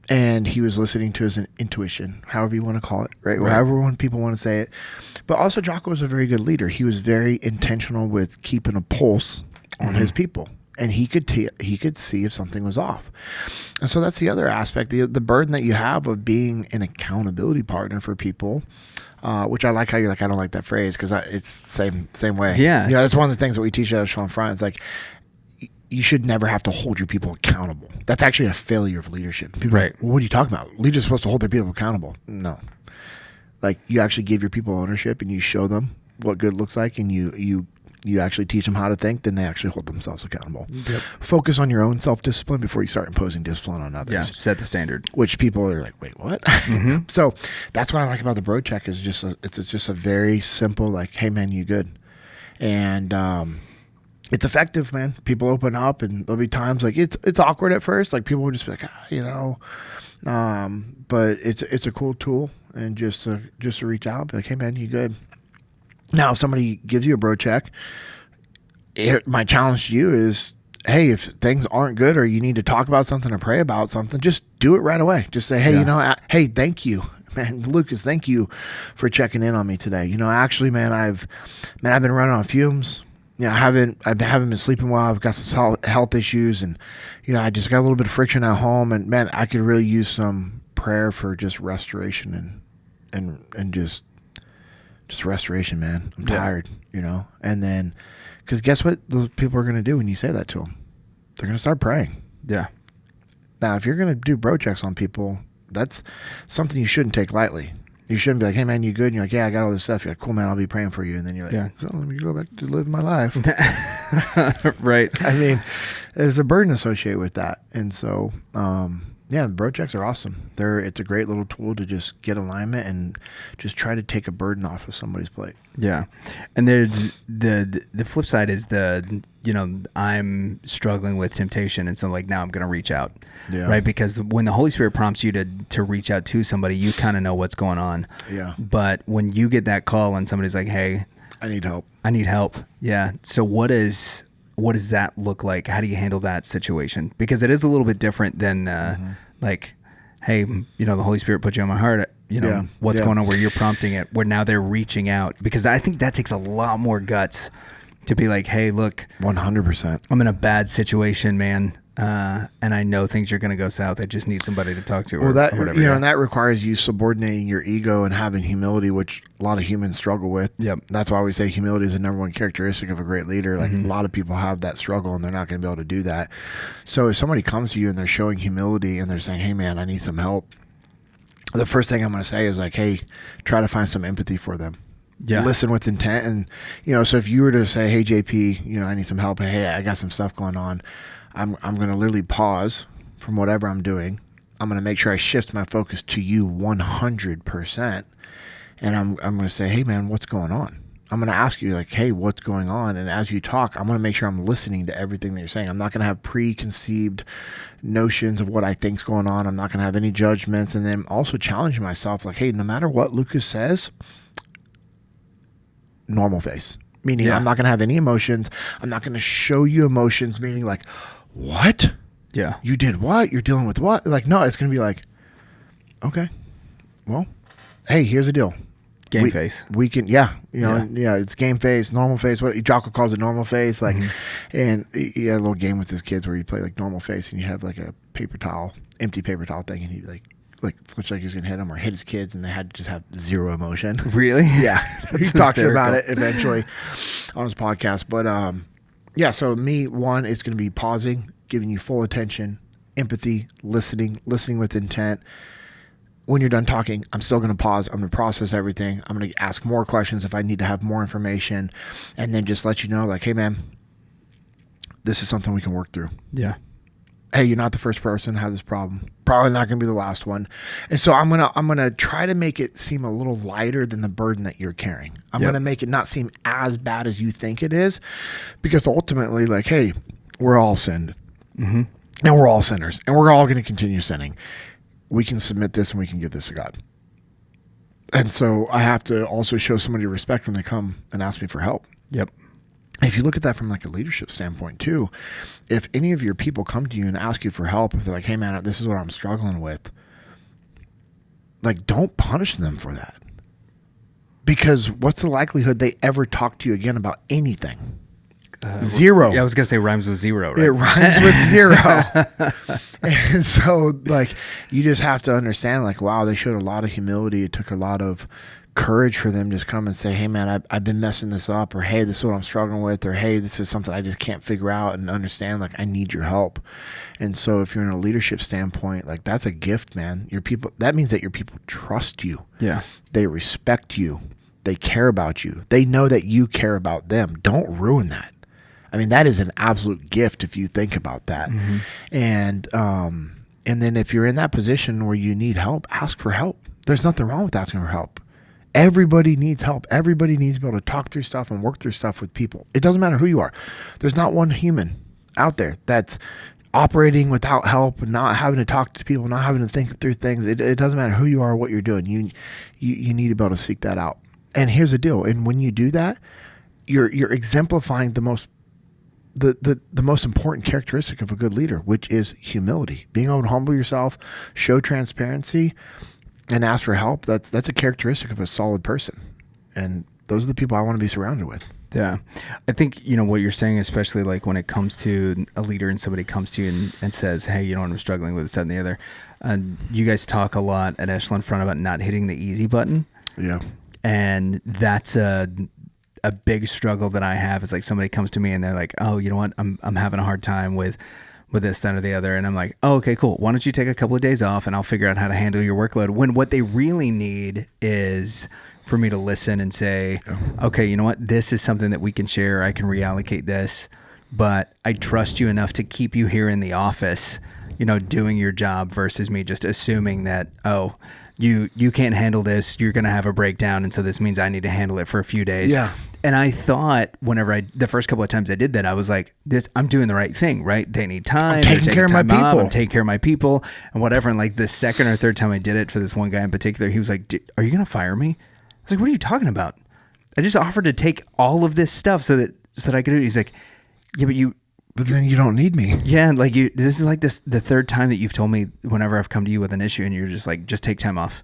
And he was listening to his intuition, however you want to call it, right? However people want to say it. But also Jocko was a very good leader. He was very intentional with keeping a pulse on his people. And he could see if something was off. And so that's the other aspect, the burden that you have of being an accountability partner for people, which I like how you're like, I don't like that phrase because it's same way. Yeah. That's one of the things that we teach at Echelon Front. It's like, you should never have to hold your people accountable. That's actually a failure of leadership. People are like, well, what are you talking about? Leaders are supposed to hold their people accountable. No. Like you actually give your people ownership and you show them what good looks like and you actually teach them how to think, then they actually hold themselves accountable. Yep. Focus on your own self-discipline before you start imposing discipline on others. Yeah, set the standard. Which people are like, wait, what? So that's what I like about the bro check is it's just a very simple like, hey man, you good? And it's effective, man. People open up, and there'll be times like it's awkward at first. Like people will just be like, but it's a cool tool, and just to reach out, be like, hey man, you good? Now, if somebody gives you a bro check, my challenge to you is, hey, if things aren't good or you need to talk about something or pray about something, just do it right away. Just say, hey, hey, thank you Man, Lucas, thank you for checking in on me today. Actually, man, I've been running on fumes. I haven't been sleeping well. I've got some health issues, and I just got a little bit of friction at home. And man, I could really use some prayer for just restoration and just restoration, man. I'm tired, And then, because guess what those people are going to do when you say that to them? They're going to start praying. Yeah. Now, if you're going to do bro checks on people, that's something you shouldn't take lightly. You shouldn't be like, hey, man, you good? And you're like, yeah, I got all this stuff. You're like, cool, man, I'll be praying for you. And then you're like, oh, let me go back to live my life. Right. I mean, there's a burden associated with that. And so, bro checks are awesome. It's a great little tool to just get alignment and just try to take a burden off of somebody's plate. Yeah. And there's the flip side is I'm struggling with temptation. And so now I'm going to reach out. Yeah. Right. Because when the Holy Spirit prompts you to reach out to somebody, you kind of know what's going on. Yeah. But when you get that call and somebody's like, hey, I need help. Yeah. So what does that look like? How do you handle that situation? Because it is a little bit different than hey, the Holy Spirit put you on my heart. What's going on where you're prompting it, where now they're reaching out. Because I think that takes a lot more guts to be like, hey, look, 100%. I'm in a bad situation, man. And I know things are going to go south. I just need somebody to talk to. Well, and that requires you subordinating your ego and having humility, which a lot of humans struggle with. Yep. That's why we say humility is the number one characteristic of a great leader. Like a lot of people have that struggle and they're not going to be able to do that. So if somebody comes to you and they're showing humility and they're saying, hey man, I need some help, the first thing I'm going to say is like, hey, try to find some empathy for them. Yeah. Listen with intent. And, so if you were to say, hey, JP, I need some help. Hey, I got some stuff going on. I'm going to literally pause from whatever I'm doing. I'm going to make sure I shift my focus to you 100%. And I'm going to say, hey, man, what's going on? I'm going to ask you like, hey, what's going on? And as you talk, I'm going to make sure I'm listening to everything that you're saying. I'm not going to have preconceived notions of what I think's going on. I'm not going to have any judgments. And then also challenging myself like, hey, no matter what Lucas says, normal face. Meaning I'm not going to have any emotions. I'm not going to show you emotions, meaning like, what? Yeah. You did what? You're dealing with what? Like, no, it's going to be like, okay, well, hey, here's the deal. Game face. We can, it's game face, normal face. What Jocko calls it normal face. Like, and he had a little game with his kids where you play like normal face and you have like a empty paper towel thing. And he'd like looks like he's going to hit him or hit his kids, and they had to just have zero emotion. Really? Yeah. He talks about it eventually on his podcast. But, so me, one, it's going to be pausing, giving you full attention, empathy, listening with intent. When you're done talking, I'm still going to pause. I'm going to process everything. I'm going to ask more questions if I need to have more information, and then just let you know, like, hey, man, this is something we can work through. Yeah. Hey, you're not the first person to have this problem. Probably not going to be the last one. And so I'm gonna try to make it seem a little lighter than the burden that you're carrying. I'm going to make it not seem as bad as you think it is, because ultimately, like, hey, we're all sinned. And we're all sinners. And we're all going to continue sinning. We can submit this and we can give this to God. And so I have to also show somebody respect when they come and ask me for help. Yep. If you look at that from like a leadership standpoint too, if any of your people come to you and ask you for help, if they're like, hey man, this is what I'm struggling with, like, don't punish them for that. Because what's the likelihood they ever talk to you again about anything? Zero. Yeah, I was going to say rhymes with zero, right? It rhymes with zero. And so like, you just have to understand like, wow, they showed a lot of humility. It took a lot of courage for them to just come and say, hey man, I've been messing this up, or hey, this is what I'm struggling with, or hey, this is something I just can't figure out, and understand like I need your help. And so if you're in a leadership standpoint, like, that's a gift, man. Your people, that means that your people trust you. Yeah. They respect you. They care about you. They know that you care about them. Don't ruin that. I mean, that is an absolute gift if you think about that. And then if you're in that position where you need help, ask for help. There's nothing wrong with asking for help. Everybody needs help. Everybody needs to be able to talk through stuff and work through stuff with people. It doesn't matter who you are. There's not one human out there that's operating without help and not having to talk to people, not having to think through things. It doesn't matter who you are or what you're doing. You need to be able to seek that out. And here's the deal. And when you do that, you're exemplifying the most important characteristic of a good leader, which is humility. Being able to humble yourself, show transparency, and ask for help, that's a characteristic of a solid person. And those are the people I want to be surrounded with. Yeah. I think, what you're saying, especially like when it comes to a leader and somebody comes to you and says, hey, I'm struggling with this, that, and the other. You guys talk a lot at Echelon Front about not hitting the easy button. Yeah. And that's a big struggle that I have, is like somebody comes to me and they're like, oh, you know what? I'm having a hard time with this, that, or the other. And I'm like, oh, okay, cool. Why don't you take a couple of days off and I'll figure out how to handle your workload. When what they really need is for me to listen and say, okay, you know what? This is something that we can share. I can reallocate this, but I trust you enough to keep you here in the office, doing your job, versus me just assuming that, oh, you can't handle this. You're going to have a breakdown. And so this means I need to handle it for a few days. Yeah. And I thought the first couple of times I did that, I was like, I'm doing the right thing, right? They need time. I'm taking care of my people. I'm taking care of my people and whatever. And like the second or third time I did it for this one guy in particular, he was like, are you going to fire me? I was like, what are you talking about? I just offered to take all of this stuff so that I could do it. He's like, yeah, but then you don't need me. Yeah, like this is like the third time that you've told me whenever I've come to you with an issue, and you're just like, just take time off.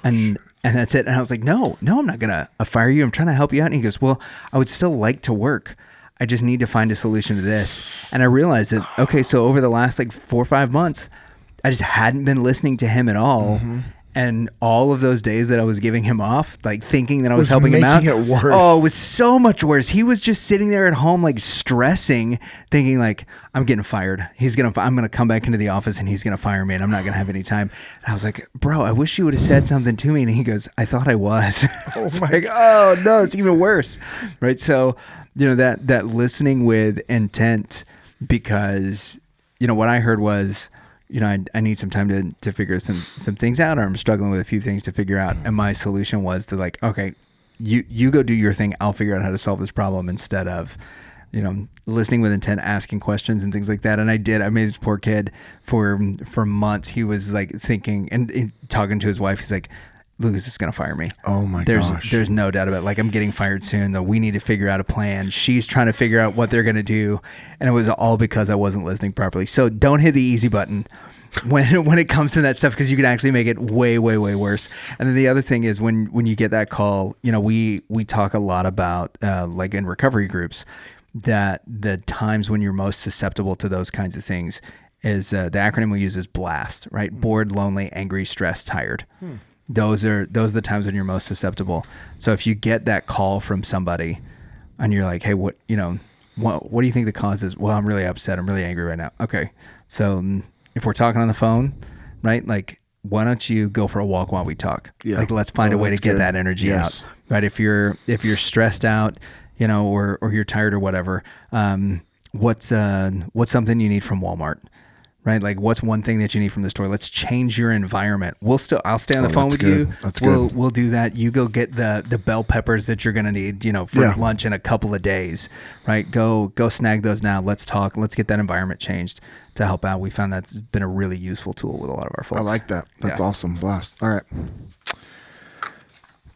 And that's it. And I was like, no, I'm not going to fire you. I'm trying to help you out. And he goes, well, I would still like to work. I just need to find a solution to this. And I realized that, okay, so over the last like 4 or 5 months, I just hadn't been listening to him at all. Mm-hmm. And all of those days that I was giving him off, like thinking that I was helping him out. Making it worse. Oh, it was so much worse. He was just sitting there at home, like stressing, thinking like, I'm getting fired. I'm going to come back into the office and he's going to fire me and I'm not going to have any time. And I was like, bro, I wish you would have said something to me. And he goes, I thought I was. Oh my like, oh no, it's even worse. Right. So, that listening with intent, because, what I heard was, I need some time to figure some things out, or I'm struggling with a few things to figure out. And my solution was to like, okay, you go do your thing. I'll figure out how to solve this problem, instead of, listening with intent, asking questions and things like that. And I did. I made this poor kid for months. He was like thinking and talking to his wife. He's like, Lucas is going to fire me. Oh my gosh. There's no doubt about it. Like, I'm getting fired soon, though. We need to figure out a plan. She's trying to figure out what they're going to do. And it was all because I wasn't listening properly. So don't hit the easy button when it comes to that stuff, because you can actually make it way, way, way worse. And then the other thing is when you get that call, we talk a lot about, like in recovery groups, that the times when you're most susceptible to those kinds of things is, the acronym we use is BLAST, right? Bored, lonely, angry, stressed, tired. Those are the times when you're most susceptible. So if you get that call from somebody and you're like, hey, what do you think the cause is? Well, I'm really upset. I'm really angry right now. Okay. So if we're talking on the phone, right? Like, why don't you go for a walk while we talk? Yeah. Like, let's find a way to get that energy out, right? If you're stressed out, or you're tired or whatever, what's something you need from Walmart? Right? Like, what's one thing that you need from the store? Let's change your environment. I'll stay on the phone with you. That's good. We'll do that. You go get the bell peppers that you're going to need, for lunch in a couple of days, right? Go snag those now. Let's talk. Let's get that environment changed to help out. We found that's been a really useful tool with a lot of our folks. I like that. That's awesome. Blast. All right.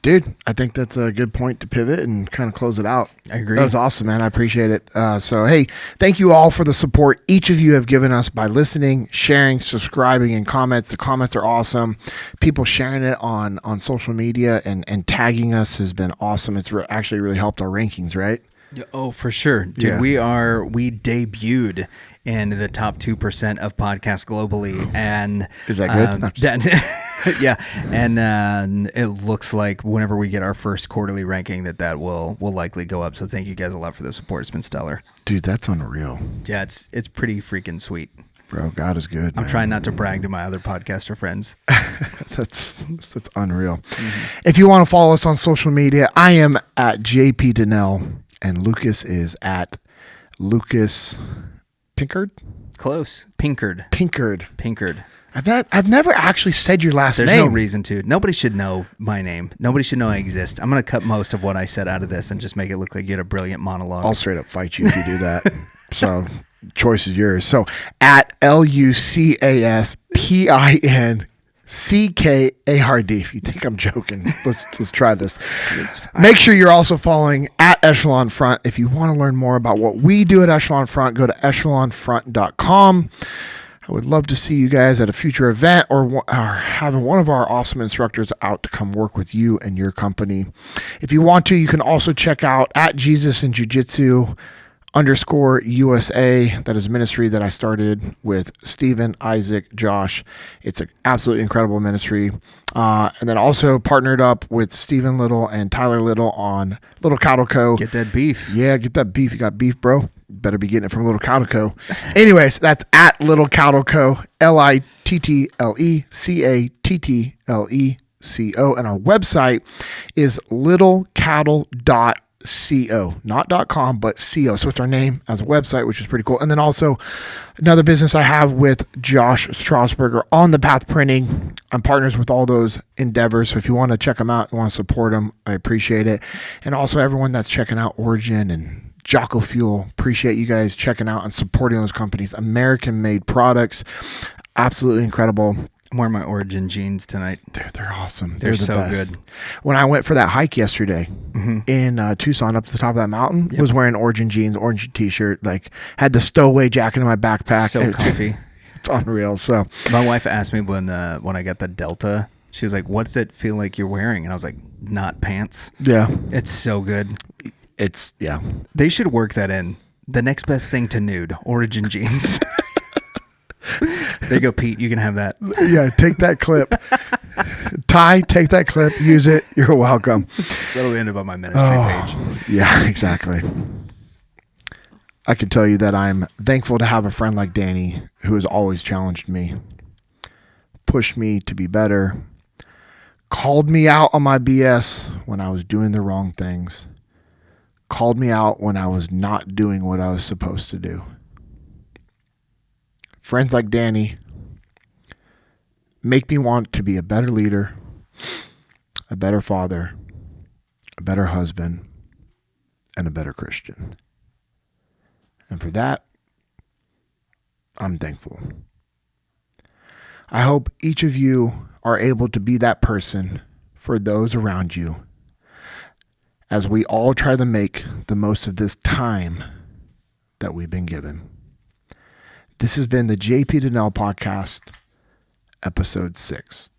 Dude, I think that's a good point to pivot and kind of close it out. I agree. That was awesome, man. I appreciate it. So, hey, thank you all for the support each of you have given us by listening, sharing, subscribing, and comments. The comments are awesome. People sharing it on social media and tagging us has been awesome. It's actually really helped our rankings, right? Oh, for sure. Dude, we debuted in the top 2% of podcasts globally. And is that good? Yeah. And it looks like whenever we get our first quarterly ranking that will likely go up. So thank you guys a lot for the support. It's been stellar. Dude, that's unreal. Yeah, it's pretty freaking sweet. Bro, God is good. I'm trying not to brag to my other podcaster friends. That's unreal. Mm-hmm. If you want to follow us on social media, I am at JP Dinnell and Lucas is at Lucas Pinckard. Close. Pinckard. I've never actually said your last name. There's no reason to. Nobody should know my name. Nobody should know I exist. I'm going to cut most of what I said out of this and just make it look like you had a brilliant monologue. I'll straight up fight you if you do that. So, choice is yours. So, at LucasPincard. If you think I'm joking, let's try this. Make sure you're also following at Echelon Front. If you want to learn more about what we do at Echelon Front, go to echelonfront.com. I would love to see you guys at a future event or having one of our awesome instructors out to come work with you and your company. If you want to, you can also check out at Jesus in Jiu-Jitsu _USA. That is a ministry that I started with Stephen, Isaac, Josh. It's an absolutely incredible ministry. And then also partnered up with Stephen Little and Tyler Little on Little Cattle Co. Get that beef. Yeah, get that beef. You got beef, bro? Better be getting it from Little Cattle Co. Anyways, that's at Little Cattle Co. LittleCattleCo. And our website is littlecattle.co, not .com, but .co. So it's our name as a website, which is pretty cool. And then also another business I have with Josh Strasburger on the Path Printing. I'm partners with all those endeavors. So if you want to check them out, you want to support them, I appreciate it. And also everyone that's checking out Origin and Jocko Fuel, appreciate you guys checking out and supporting those companies. American made products, absolutely incredible. I'm wearing my Origin jeans tonight. Dude, they're awesome. They're the so best. good. When I went for that hike yesterday in Tucson up to the top of that mountain, was wearing Origin jeans, orange t-shirt, like had the stowaway jacket in my backpack. So comfy. It's unreal. So my wife asked me when I got the Delta, she was like, "What's it feel like you're wearing?" And I was like, "Not pants." Yeah. It's so good. It's, yeah. They should work that in. The next best thing to nude, Origin jeans. There you go, Pete. You can have that. Yeah, take that clip. Ty, take that clip. Use it. You're welcome. That'll end up on my ministry page. Yeah, exactly. I can tell you that I'm thankful to have a friend like Danny who has always challenged me, pushed me to be better, called me out on my BS when I was doing the wrong things, called me out when I was not doing what I was supposed to do. Friends like Danny make me want to be a better leader, a better father, a better husband, and a better Christian. And for that, I'm thankful. I hope each of you are able to be that person for those around you as we all try to make the most of this time that we've been given. This has been the JP Dinnell Podcast, Episode 6.